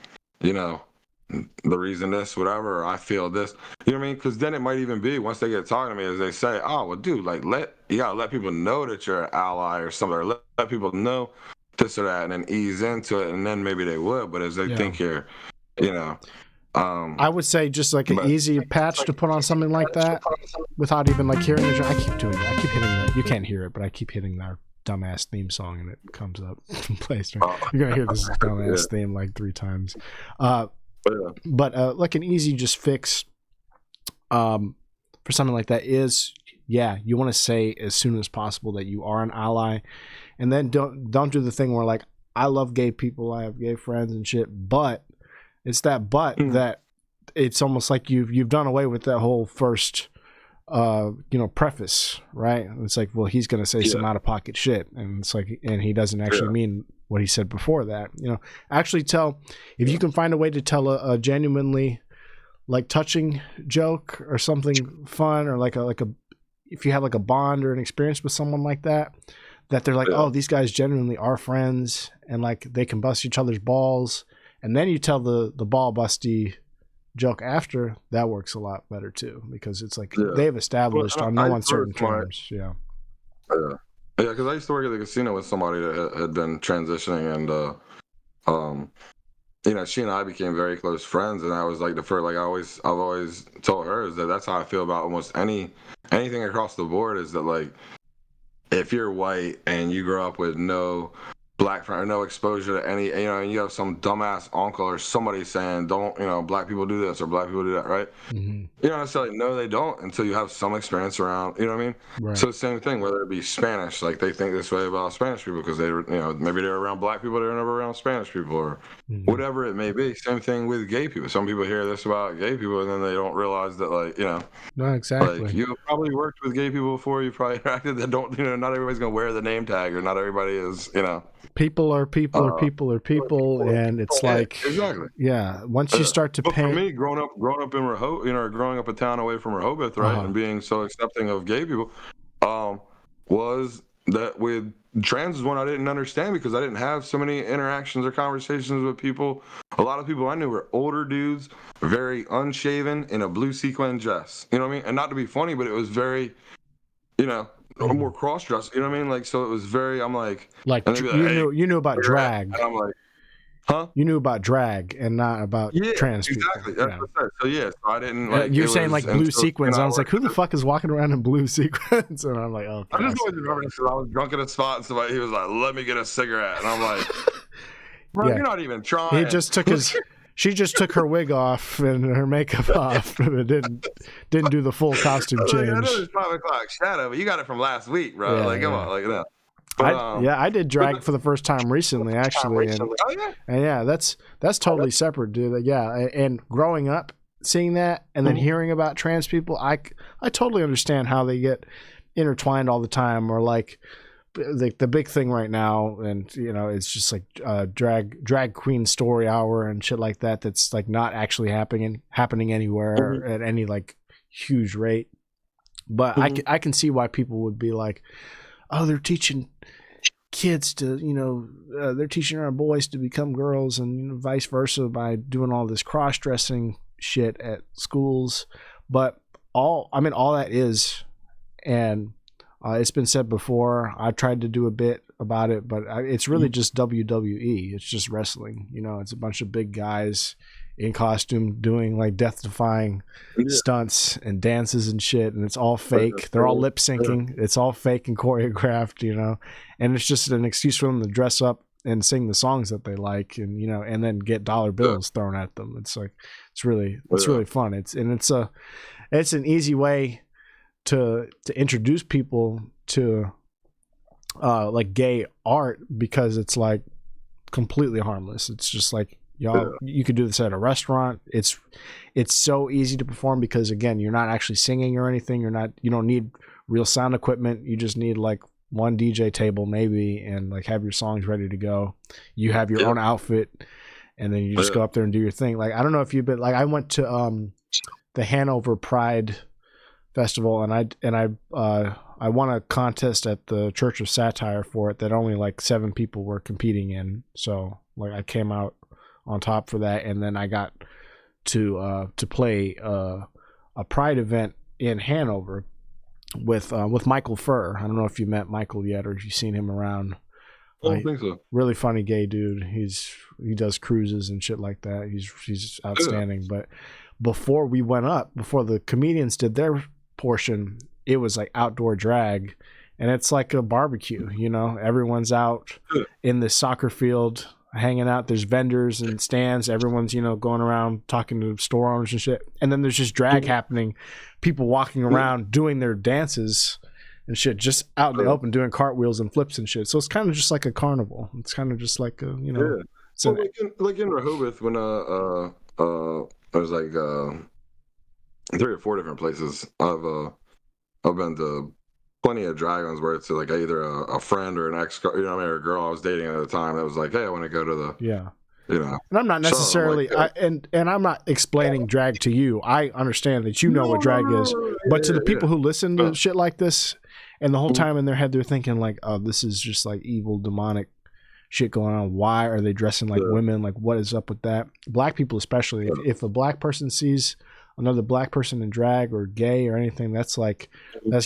the reason this, whatever, or I feel this, you know what I mean? Because then it might even be once they get talking to me, as they say, oh well, dude, like you gotta let people know that you're an ally or something, or let people know this or that, and then ease into it, and then maybe they would. But as they think you're, I would say just like an easy patch to put on something like that without even like hearing it. I keep doing that. I keep hitting that. You can't hear it, but I keep hitting our dumbass theme song and it comes up and plays. Right? You're gonna hear this dumbass theme like 3 times. But like an easy just fix for something like that is, you want to say as soon as possible that you are an ally, and then don't do the thing where like, I love gay people, I have gay friends and shit, but it's that that it's almost like you've done away with that whole first preface, right? It's like, well, he's going to say some out of pocket shit, and it's like, and he doesn't actually mean what he said before that. Actually if you can find a way to tell a genuinely like touching joke or something fun, or like a if you have like a bond or an experience with someone like that they're like, oh, these guys genuinely are friends and like they can bust each other's balls, and then you tell the ball busty joke after, that works a lot better too, because it's like they've established on no uncertain terms. Because I used to work at the casino with somebody that had been transitioning, and she and I became very close friends, and I was like the first, like I've always told her is that that's how I feel about almost anything across the board, is that like if you're white and you grow up with no black friend or no exposure to any, and you have some dumbass uncle or somebody saying don't, black people do this or black people do that, right? Mm-hmm. You don't necessarily know they don't until you have some experience around, you know what I mean? Right. So same thing, whether it be Spanish, like they think this way about Spanish people because they, maybe they're around black people, they're never around Spanish people, or whatever it may be. Same thing with gay people. Some people hear this about gay people and then they don't realize that, like, no, exactly. Like you've probably worked with gay people before. You probably interacted that don't, not everybody's gonna wear the name tag, or not everybody is, People are people are people are people, and it's like exactly. Yeah, once you start to paint. For me, growing up in Rehoboth, growing up a town away from Rehoboth, right, and being so accepting of gay people, was that with trans is one I didn't understand because I didn't have so many interactions or conversations with people. A lot of people I knew were older dudes, very unshaven, in a blue sequin dress. You know what I mean? And not to be funny, but it was very, more cross-dressed. You know what I mean? Like, so it was very. I'm like you knew about drag. And I'm like, huh? You knew about drag and not about trans people. Exactly. That's what I said. So I didn't like. You're saying like blue sequins. I was like, who the fuck is walking around in blue sequins? And I'm like, oh. I just always remember this because I was drunk at a spot and somebody, he was like, let me get a cigarette, and I'm like, bro, you're not even trying. He just took she just took her wig off and her makeup off, and it didn't do the full costume change. I know it's 5 o'clock shadow, but you got it from last week, bro. Come on, like that. But, I did drag for the first time recently, actually. And that's totally separate, dude. Yeah, and growing up, seeing that, and then hearing about trans people, I totally understand how they get intertwined all the time, or like the big thing right now, and it's just like drag queen story hour and shit like that. That's like not actually happening anywhere at any like huge rate. But I can see why people would be like, oh, they're teaching kids to, they're teaching our boys to become girls, and vice versa by doing all this cross-dressing shit at schools. But all that is, and it's been said before, I tried to do a bit about it, but it's really just WWE. It's just wrestling. It's a bunch of big guys in costume doing like death-defying stunts and dances and shit, and it's all fake. They're all lip syncing. It's all fake and choreographed, and it's just an excuse for them to dress up and sing the songs that they like, and and then get dollar bills thrown at them. It's like it's really fun. It's an easy way to introduce people to like gay art, because it's like completely harmless. It's just like, you could do this at a restaurant. It's so easy to perform because, again, you're not actually singing or anything. You don't need real sound equipment. You just need like one DJ table maybe, and like have your songs ready to go. You have your own outfit, and then you just go up there and do your thing. Like, I don't know if you've been, like, I went to the Hanover Pride Festival, and I won a contest at the Church of Satire for it that only like 7 people were competing in. So like I came out on top for that, and then I got to play a Pride event in Hanover with Michael Furr. I don't know if you met Michael yet, or if you've seen him around. I don't think so. Really funny gay dude. He does cruises and shit like that. He's outstanding. Yeah. But before the comedians did their portion, it was like outdoor drag, and it's like a barbecue. Everyone's out in the soccer field hanging out. There's vendors and stands. Everyone's going around talking to store owners and shit. And then there's just drag happening. People walking around doing their dances and shit, just out in the open, doing cartwheels and flips and shit. So it's kind of just like a carnival. It's kind of just like a So like in Rehoboth, when there's like 3 or 4 different places I've I've been to plenty of drag-ons where it's like either a friend or an ex, you know, or a girl I was dating at the time that was like, hey, I want to go to the you know. And I'm not necessarily and I'm not explaining drag to you. I understand that you know what drag is, but to the people who listen to shit like this, and the whole time in their head they're thinking like, oh, this is just like evil, demonic shit going on. Why are they dressing like women? Like, what is up with that? Black people especially. If a black person sees another black person in drag or gay or anything, that's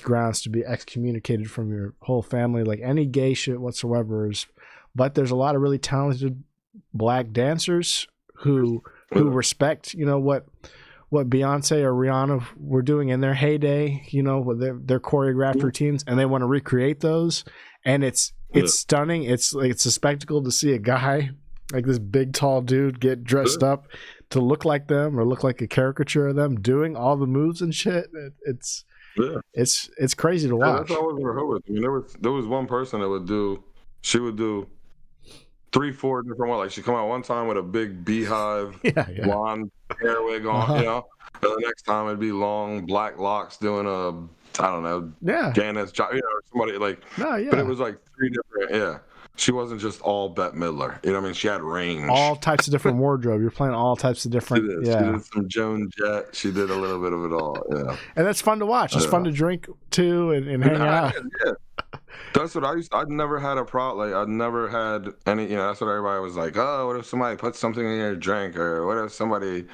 grounds to be excommunicated from your whole family. Like any gay shit whatsoever is. But there's a lot of really talented black dancers who respect, you know, what Beyonce or Rihanna were doing in their heyday, you know, with their choreographed routines, and they want to recreate those. And it's stunning. It's a spectacle to see a guy like this big tall dude get dressed up to look like them or look like a caricature of them doing all the moves and shit. It's crazy to watch. That's always what I was. I mean, there was one person that she would do 3-4 different ones. Like she'd come out one time with a big beehive blonde hair wig on, you know. And the next time it'd be long black locks doing Janet's job, you know, or somebody like. But it was like 3 different. She wasn't just all Bette Midler. You know what I mean? She had range. All types of different wardrobe. You're playing all types of different. She did some Joan Jett. She did a little bit of it all. Yeah. And that's fun to watch. It's fun to drink too and hang out. Yeah. That's what I'd never had a problem. Like I'd never had any. You know, that's what everybody was like. Oh, what if somebody puts something in your drink, or what if somebody,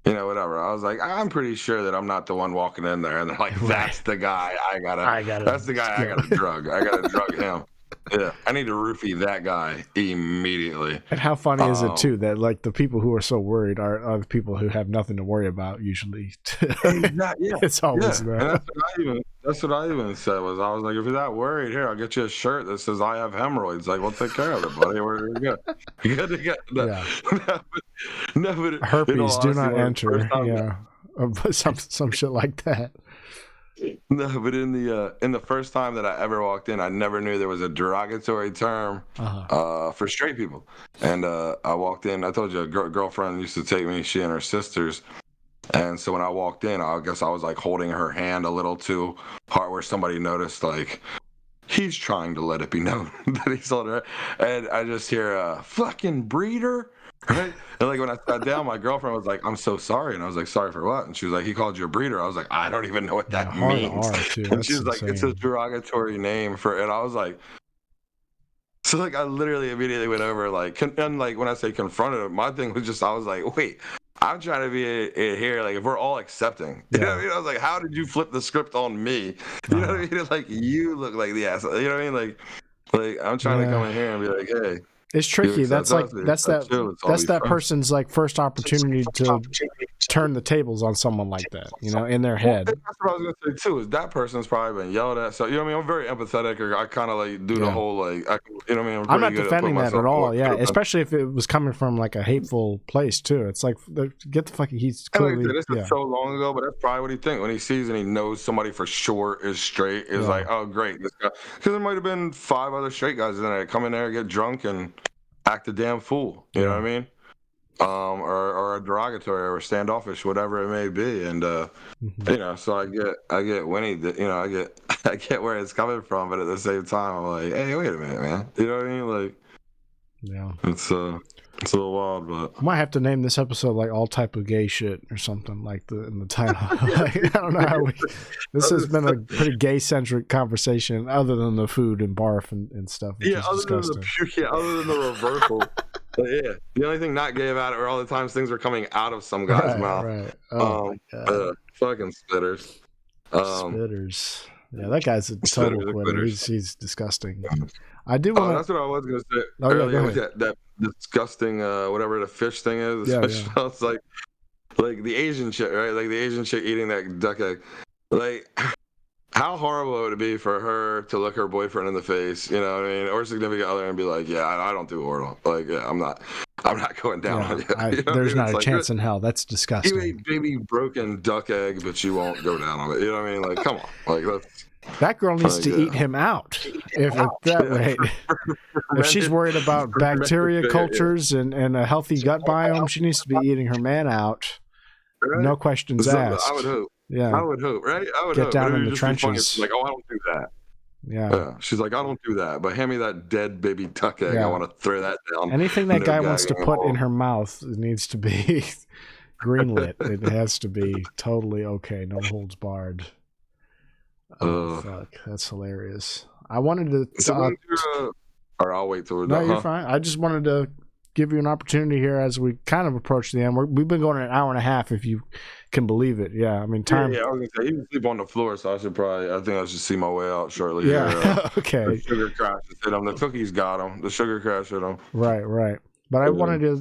you know, whatever. I was like, I'm pretty sure that I'm not the one walking in there, and they're like, that's the guy I gotta. That's the guy I gotta drug. I gotta drug him. Yeah, I need to roofie that guy immediately. And how funny is it too that like the people who are so worried are the people who have nothing to worry about usually. It's always that. And that's what I even said was I was like, if you're that worried, here I'll get you a shirt that says I have hemorrhoids. Like, well, take care of it, buddy. We're good. You got to get that. But, herpes do not enter. Some shit like that. No, but in the first time that I ever walked in, I never knew there was a derogatory term for straight people. And I walked in. I told you a girlfriend used to take me. She and her sisters. And so when I walked in, I guess I was like holding her hand a little too hard, where somebody noticed like he's trying to let it be known that he's holding her. And I just hear a fucking breeder. Right? And like when I sat down, my girlfriend was like, I'm so sorry. And I was like, sorry for what? And she was like, he called you a breeder. I was like, I don't even know what that means. And she was like, it's a derogatory name for it. And I was like, so like I literally immediately went over like, and like when I say confronted him, my thing was just, I was like, wait, I'm trying to be here. Like if we're all accepting, you know what I mean? I was like, how did you flip the script on me? You know what I mean? It's like, you look like the asshole. You know what I mean? Like I'm trying to come in here and be like, hey. It's tricky. That's that person's like first opportunity to turn the tables on someone like that, you know, in their head. That's what I was gonna say too. Is that person's probably been yelled at? So you know what I mean. I'm very empathetic, or I kind of like do the whole like, you know what I mean. I'm not defending that at all. Yeah, especially if it was coming from like a hateful place too. It's like get the fucking. He's clearly. This is so long ago, but that's probably what he thinks when he sees and he knows somebody for sure is straight. Is like, oh great, this guy. Because there might have been 5 other straight guys in there come in there, get drunk, and act a damn fool, you know what I mean? Or a derogatory or standoffish, whatever it may be. And you know, so I get Winnie, you know, I get where it's coming from, but at the same time I'm like, hey, wait a minute, man. You know what I mean? Like, yeah, it's a little wild, but I might have to name this episode like all type of gay shit or something like in the title. Like, I don't know how this has been a pretty gay centric conversation, other than the food and barf and stuff. Other than the reversal. The only thing not gay about it were all the times things were coming out of some guy's mouth. Right. Oh my God. Fucking spitters. Spitters. Yeah, that guy's a total quitter. He's disgusting. I do want. That's what I was gonna say earlier. Was that disgusting whatever the fish thing is? The fish smells like the Asian chick, right? Like the Asian chick eating that duck egg. Like, how horrible would it be for her to look her boyfriend in the face, you know what I mean, or significant other, and be like, yeah, I don't do oral. Like, yeah, I'm not going down on you. You know there's not a chance in hell. That's disgusting. You ate baby broken duck egg, but you won't go down on it. You know what I mean? Like, come on. Like, that girl needs to eat him out. If it's that way, if she's worried about bacteria cultures and a healthy gut biome, she needs to be eating her man out. No questions asked. I would hope. Yeah. I would hope, right? I would Get hope. down in the just be funny. trenches. Like, oh, I don't do that. Yeah. She's like, I don't do that, but hand me that dead baby duck egg. I want to throw that down. Anything that guy wants to put in her mouth needs to be greenlit. It has to be totally okay. No holds barred. Oh, fuck. That's hilarious. I wanted to... or I'll wait till we're no, done. You're fine. I just wanted to give you an opportunity here as we kind of approach the end. We've been going an hour and a half, if you can believe it. Yeah, I mean, time. Yeah, I was gonna say he was asleep on the floor, so I think I should see my way out shortly. Yeah, here. Okay. The sugar crash hit him. The cookies got him. The sugar crash hit him. Right. But I wanted to,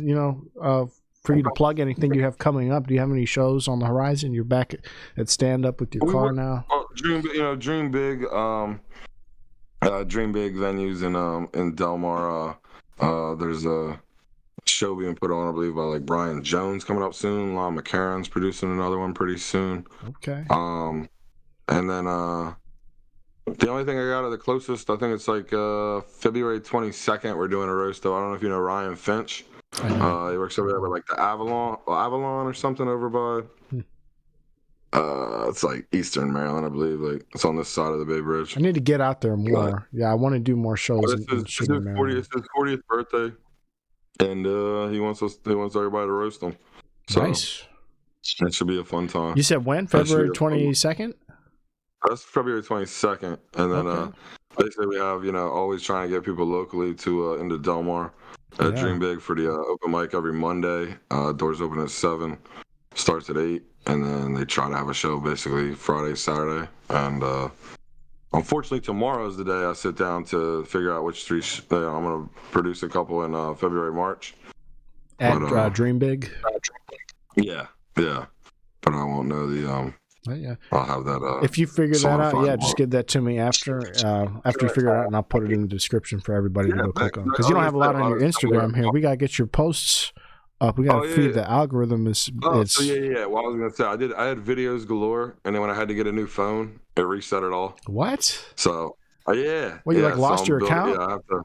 for you to plug anything you have coming up. Do you have any shows on the horizon? You're back at stand up with your car now. Dream big. Dream big venues in Del Mar. There's a show being put on, I believe, by like Brian Jones coming up soon. Lon McCarron's producing another one pretty soon. Okay. And then the only thing I got the closest, I think it's like February 22nd. We're doing a roasto. I don't know if you know Ryan Finch. He works over there with like the Avalon or something over by. It's like Eastern Maryland, I believe. Like it's on this side of the Bay Bridge. I need to get out there more. Yeah, I want to do more shows. It's his 40th birthday, and he wants everybody to roast him. So nice. It should be a fun time. You said when? February 22nd? That's February 22nd, and then basically we have always trying to get people locally to into Del Mar at Dream Big for the open mic every Monday. Doors open at 7, starts at 8. And then they try to have a show basically Friday, Saturday. And unfortunately, tomorrow is the day I sit down to figure out which 3 I'm going to produce a couple in February, March. At Dream Big? Yeah. But I won't know the... I'll have that... if you figure that out, just give that to me after you figure it out, and I'll put it in the description for everybody to go click on. Because you don't have a lot on your Instagram here. We got to get your posts up. We got to feed the algorithm. Well, I was gonna say I had videos galore, and then when I had to get a new phone, it reset it all. What? So you lost your account? Yeah, I have to.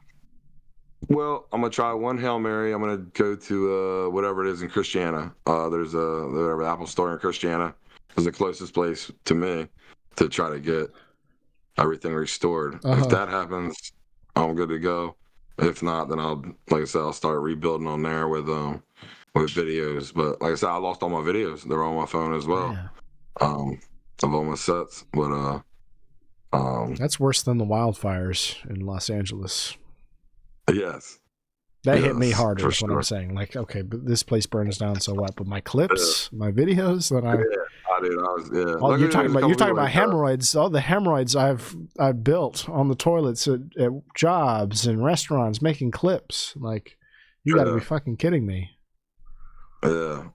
Well, I'm gonna try one Hail Mary. I'm gonna go to whatever it is in Christiana. There's the Apple Store in Christiana. Is the closest place to me to try to get everything restored. If that happens, I'm good to go. If not, then I'll start rebuilding on there with videos. But like I said, I lost all my videos. They're on my phone as well. Of all my sets. But that's worse than the wildfires in Los Angeles. Yes. That hit me harder, is what I'm saying. Like, okay, but this place burns down, so what? But my clips, my videos, then you're talking about hemorrhoids. All the hemorrhoids I've built on the toilets at jobs and restaurants making clips. Like, you got to be fucking kidding me. Yeah.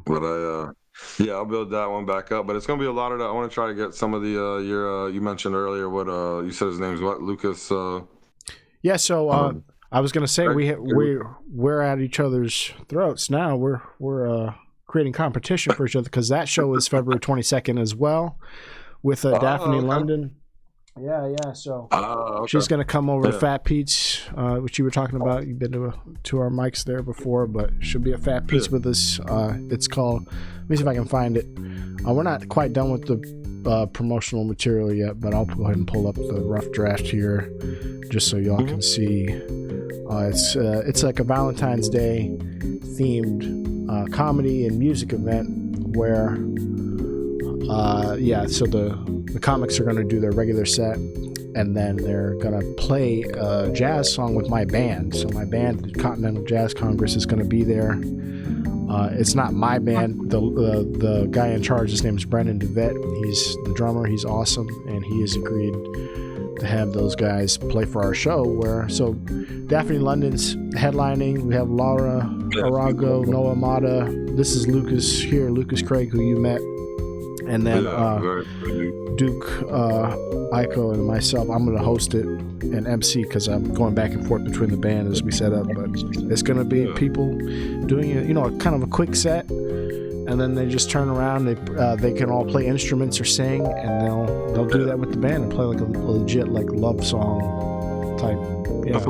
But I'll build that one back up. But it's gonna be a lot of that. I want to try to get some of the you mentioned earlier. What you said his name's what? Lucas. Yeah. So I was gonna say we're at each other's throats now. We're creating competition for each other because that show is February 22nd as well with Daphne London. Yeah. So she's gonna come over to Fat Pete's, which you were talking about. You've been to our mics there before, but she'll be at Fat Pete's with us. It's called. Let me see if I can find it. We're not quite done with the promotional material yet, but I'll go ahead and pull up the rough draft here, just so y'all can see. It's like a Valentine's Day themed comedy and music event where so the comics are going to do their regular set, and then they're going to play a jazz song with my band. So my band, the Continental Jazz Congress, is going to be there. It's not my band. The guy in charge, his name is Brendan DeVette. He's the drummer. He's awesome, and he has agreed to have those guys play for our show. So Daphne London's headlining. We have Laura Arago, Noah Mata. This is Lucas Craig, who you met. And then Duke Iko and myself, I'm going to host it and MC because I'm going back and forth between the band as we set up. But it's going to be people doing kind of a quick set, and then they just turn around. They can all play instruments or sing, and they'll do that with the band and play like a legit like love song type. Yeah,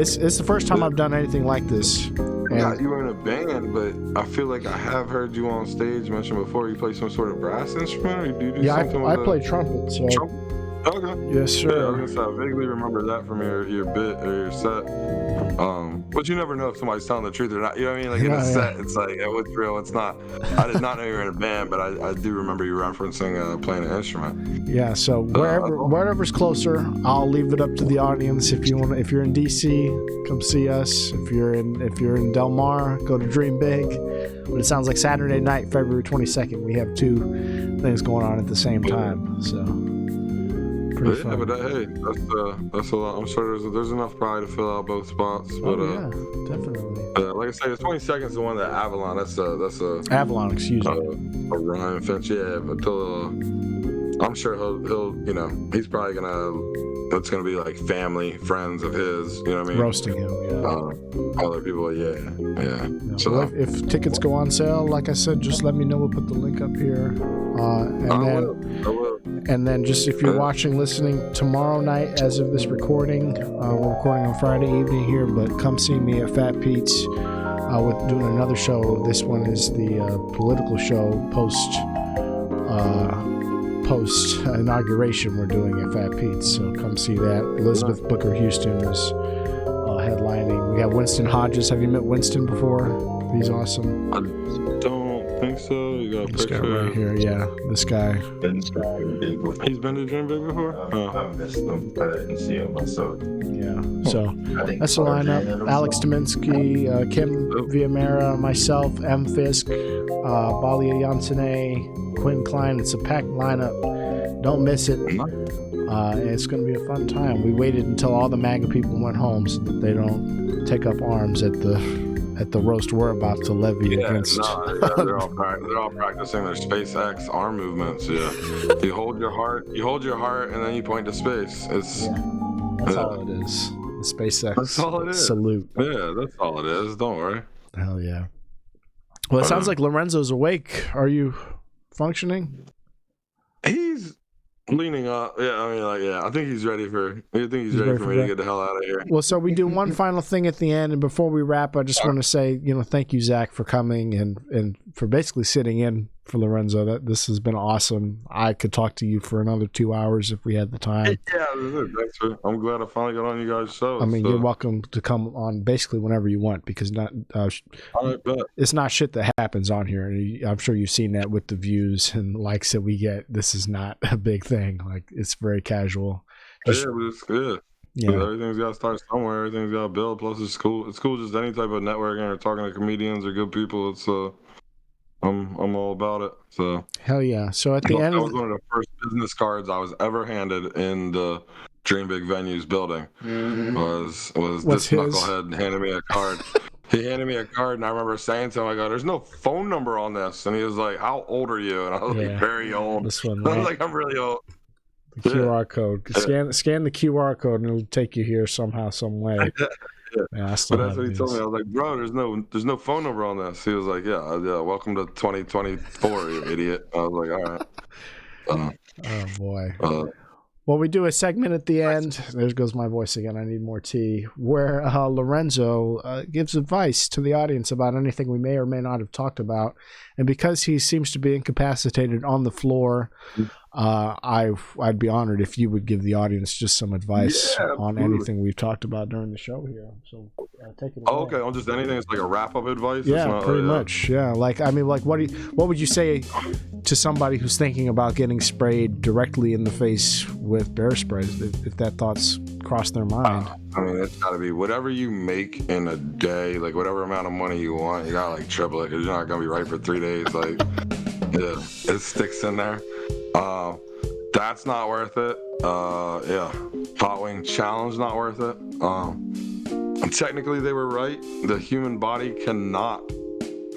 it's the first time I've done anything like this. forgot you were in a band, but I feel like I have heard you on stage mention before you play some sort of brass instrument, or do you do something with I play trumpet. So. Trumpet? Okay. Yes, sir. Yeah, I was gonna say, I vaguely remember that from your bit or your set. But you never know if somebody's telling the truth or not. You know what I mean? Like in a set, it's like, what's real, what's not. I did not know you were in a band, but I do remember you referencing playing an instrument. Yeah. So wherever's closer, I'll leave it up to the audience. If you want, if you're in DC, come see us. If you're in Del Mar, go to Dream Big. But it sounds like Saturday night, February 22nd. We have 2 things going on at the same time. So. Pretty fun. But hey, that's a lot. I'm sure there's enough pride to fill out both spots. But yeah, definitely. Like I say, the 22nd is the one that Avalon. That's a Avalon. Excuse me. A Ryan Finch. Yeah, but I'm sure he'll he's probably gonna. It's gonna be like family, friends of his. You know what I mean? Roasting him. Yeah. Other people. Yeah. So if tickets go on sale, like I said, just let me know. We'll put the link up here. I will. And then just if you're watching, listening tomorrow night, as of this recording, we're recording on Friday evening here, but come see me at Fat Pete's with doing another show. This one is the political show post inauguration we're doing at Fat Pete's. So come see that. Elizabeth Booker Houston is headlining. We have Winston Hodges. Have you met Winston before? He's awesome. I don't think so. You got a this picture guy right here. Yeah, this guy. He's been to Dream Big before? I missed him. I didn't see him myself. Yeah, so that's the lineup. Alex Dominski, Kim Villamera, myself, M. Fisk, Balia Yansene, Quinn Klein. It's a packed lineup. Don't miss it. It's going to be a fun time. We waited until all the MAGA people went home so that they don't take up arms at the roast we're about to levy against. They're all practicing their SpaceX arm movements. Yeah, you hold your heart, and then you point to space. That's all it is. The SpaceX. That's all it is. Salute. Yeah, that's all it is. Don't worry. Hell yeah. Well, it sounds like Lorenzo's awake. Are you functioning? He's leaning up. Yeah, I mean, I think he's ready for. I think he's ready for me to get the hell out of here. Well, so we do one final thing at the end, and before we wrap, I just want to say, thank you, Zach, for coming and for basically sitting in for Lorenzo. This has been awesome. I could talk to you for another 2 hours if we had the time. Yeah, thanks. I'm glad I finally got on you guys' show. I mean, you're welcome to come on basically whenever you want, because it's not shit that happens on here. I'm sure you've seen that with the views and likes that we get. This is not a big thing. Like, it's very casual. But it's good. Yeah, everything's got to start somewhere. Everything's got to build. Plus, it's cool. It's cool just any type of networking or talking to comedians or good people. It's I'm all about it. So hell yeah. So at the end, that was one of the first business cards I was ever handed in the Dream Big Venues building. Was this knucklehead handed me a card. He handed me a card, and I remember saying to him, I go, "There's no phone number on this." And he was like, "How old are you?" And I was like, "Very old." This one, right? I was like, "I'm really old." The QR code. Scan the QR code, and it'll take you here somehow, some way. Yeah, but that's what he told me. I was like, "Bro, there's no phone number on this." He was like, "Yeah, welcome to 2024, you idiot." I was like, "All right." Oh boy. Well, we do a segment at the end. There goes my voice again. I need more tea. Where Lorenzo gives advice to the audience about anything we may or may not have talked about. And because he seems to be incapacitated on the floor, I'd be honored if you would give the audience just some advice on anything we've talked about during the show here. So take it away. Oh, okay. On just anything. It's like a wrap-up advice? Yeah, pretty much. Yeah. Like, I mean, like, what would you say to somebody who's thinking about getting sprayed directly in the face with bear sprays, if that thought's crossed their mind? I mean, it's got to be whatever you make in a day, like whatever amount of money you want, you got to like triple it, because you're not going to be right for 3 days. Like, yeah, it sticks in there. That's not worth it. Hot wing challenge, not worth it. And technically they were right. The human body cannot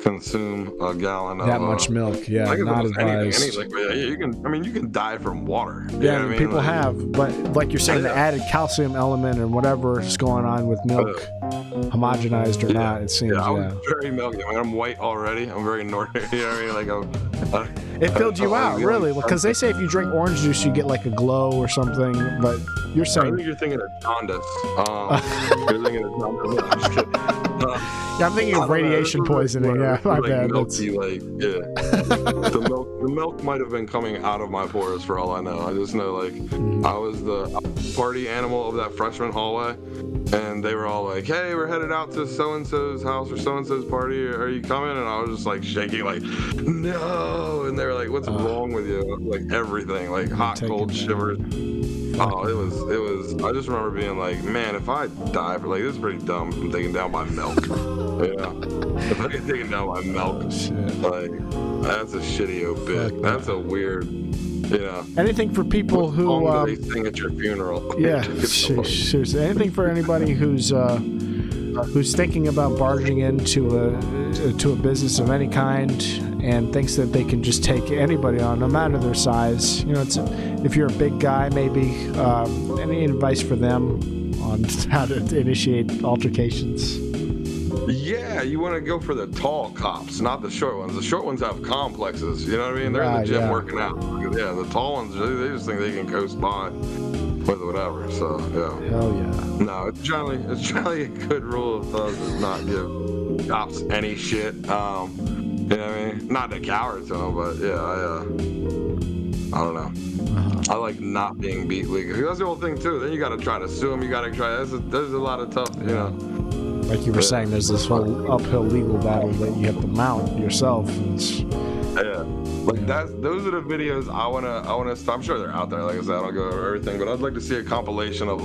consume a gallon of that much milk. Yeah, not advised. You can die from water. Yeah, people have, but like you're saying, the added calcium element and whatever is going on with milk, homogenized or not, it seems. I'm very milky. I mean, I'm white already. I'm very northern. You know what I mean? It filled you out, really, because they say if you drink orange juice, you get like a glow or something. But you're saying I think you're thinking of jaundice. You're thinking of jaundice. Yeah, I'm thinking of radiation poisoning. Yeah, my bad. Milky, the milk might have been coming out of my pores for all I know. I just know I was the party animal of that freshman hallway, and they were all like, "Hey, we're headed out to so and so's house or so and so's party. Are you coming?" And I was just like shaking, like, "No!" And they were like, "What's wrong with you?" Like everything, like hot, cold shivers. Oh, it was. I just remember being like, man, if I die for this is pretty dumb. I'm taken down by milk. Yeah, if I get taken down by milk, that's a shitty obit. That's a weird. Anything for people who they sing at your funeral. Yeah, seriously. Anything for anybody who's thinking about barging into a business of any kind and thinks that they can just take anybody on, no matter their size. If you're a big guy, maybe any advice for them on how to initiate altercations? Yeah, you want to go for the tall cops, not the short ones. The short ones have complexes. You know what I mean? They're in the gym working out. Yeah, the tall ones, they just think they can coast by with whatever. So yeah. Hell yeah. No, it's generally a good rule of thumb to not give cops any shit. You know what I mean? Not to cower to them, but yeah, I don't know. I like not being beat legally. That's the whole thing too. Then you got to try to sue them. You got to try. There's a lot of tough, Like you were saying, there's this whole uphill legal battle that you have to mount yourself. Those are the videos I wanna. I'm sure they're out there. Like I said, I don't go over everything, but I'd like to see a compilation of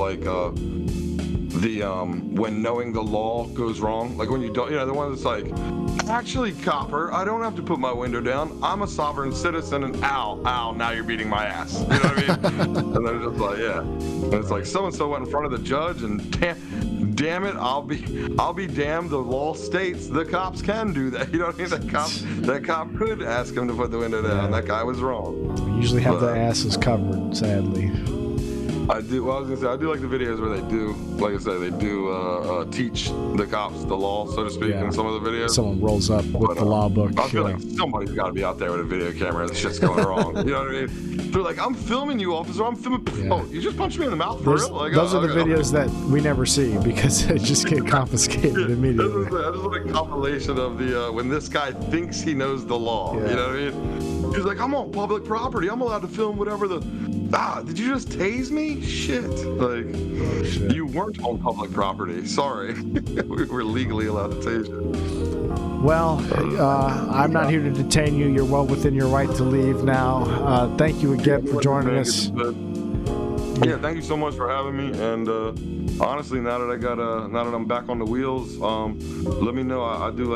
when knowing the law goes wrong, like when you don't, the one that's like, actually, copper, I don't have to put my window down. I'm a sovereign citizen, and ow, now you're beating my ass. You know what I mean? And they're just like, yeah. And it's like so and so went in front of the judge, and damn it, I'll be damned. The law states the cops can do that. You know what I mean? That cop could ask him to put the window down. That guy was wrong. We usually have the asses covered, sadly. I do. Well, I was gonna say I do like the videos where they do, like I said, they do teach the cops the law, so to speak, in some of the videos. Someone rolls up with the law book. I feel like somebody's got to be out there with a video camera. This shit's going wrong. You know what I mean? They're like, I'm filming you, officer. I'm filming. Yeah. Oh, you just punched me in the mouth for real? Like, those are the videos that we never see because they just get confiscated immediately. I just want a compilation of the when this guy thinks he knows the law. Yeah. You know what I mean? He's like, I'm on public property. I'm allowed to film whatever did you just tase me? Shit. You weren't on public property. Sorry. We were legally allowed to tase you. Well, I'm not here to detain you. You're well within your right to leave now. Thank you again for joining us. Yeah, thank you so much for having me. And honestly, now that I'm back on the wheels, let me know. I do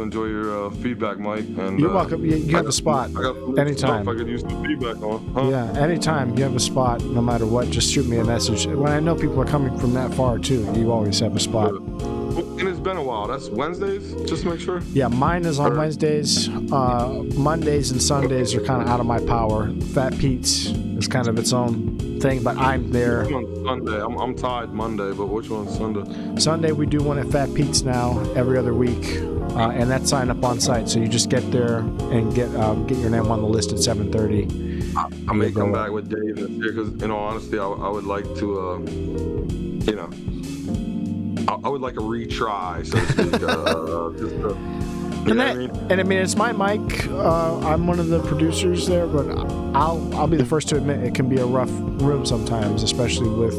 enjoy your feedback, Mike. And you're welcome. You have a spot anytime. I could use some feedback on. Huh? Yeah, anytime you have a spot, no matter what, just shoot me a message. When I know people are coming from that far too, you always have a spot. And it's been a while. That's Wednesdays, just to make sure. Yeah, mine is on Wednesdays. Mondays and Sundays are kind of out of my power. Fat Pete's is kind of its own thing, but I'm there. Which one's Sunday? I'm tied Monday, but which one's Sunday? Sunday we do one at Fat Pete's now every other week, and that's sign up on site. So you just get there and get your name on the list at 7:30. I may come back with Dave this year because, in all honesty, I would like to, I would like a retry, so to speak. And I mean, it's my mic. I'm one of the producers there, but I'll be the first to admit it can be a rough room sometimes, especially with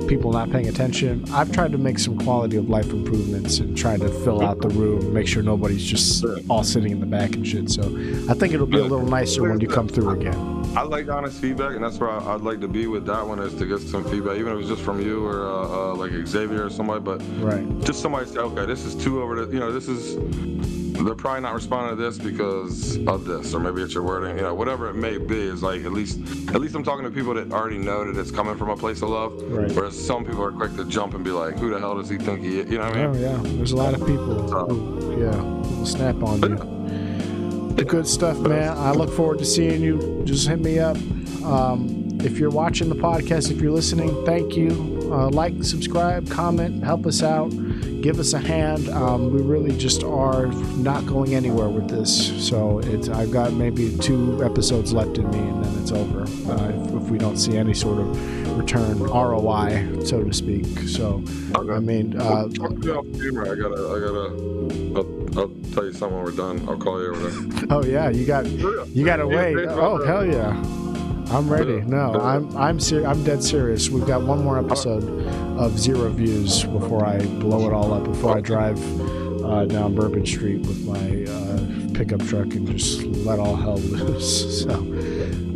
people not paying attention. I've tried to make some quality of life improvements and try to fill out the room, make sure nobody's just all sitting in the back and shit. So I think it'll be a little nicer when you come through again. I like honest feedback, and that's where I'd like to be with that one, is to get some feedback, even if it's just from you or like Xavier or somebody, but just somebody say, okay, this is too over the, they're probably not responding to this because of this, or maybe it's your wording, whatever it may be, is like, at least I'm talking to people that already know that it's coming from a place of love, whereas some people are quick to jump and be like, who the hell does he think he is? You know what I mean? Oh, yeah. There's a lot of people who snap on you. Good stuff, man. I look forward to seeing you. Just hit me up. If you're watching the podcast, if you're listening, thank you. like, subscribe, comment, help us out, give us a hand. We really just are not going anywhere with this. So I've got maybe 2 episodes left in me, and then it's over. If we don't see any sort of return, ROI, so to speak. So, okay. I mean, I'll tell you something when we're done. I'll call you over there. Oh yeah, you got to wait. Oh hell yeah, I'm ready. No, I'm dead serious. We've got one more episode of 0 views before I blow it all up. Before I drive down Bourbon Street with my pickup truck and just let all hell loose. So,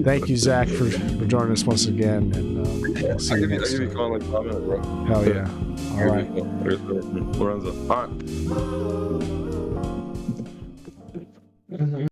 thank you, Zach, for joining us once again. And we'll see you next time. Calling like 5 minutes, bro. Hell yeah. All right. Lorenzo. All right.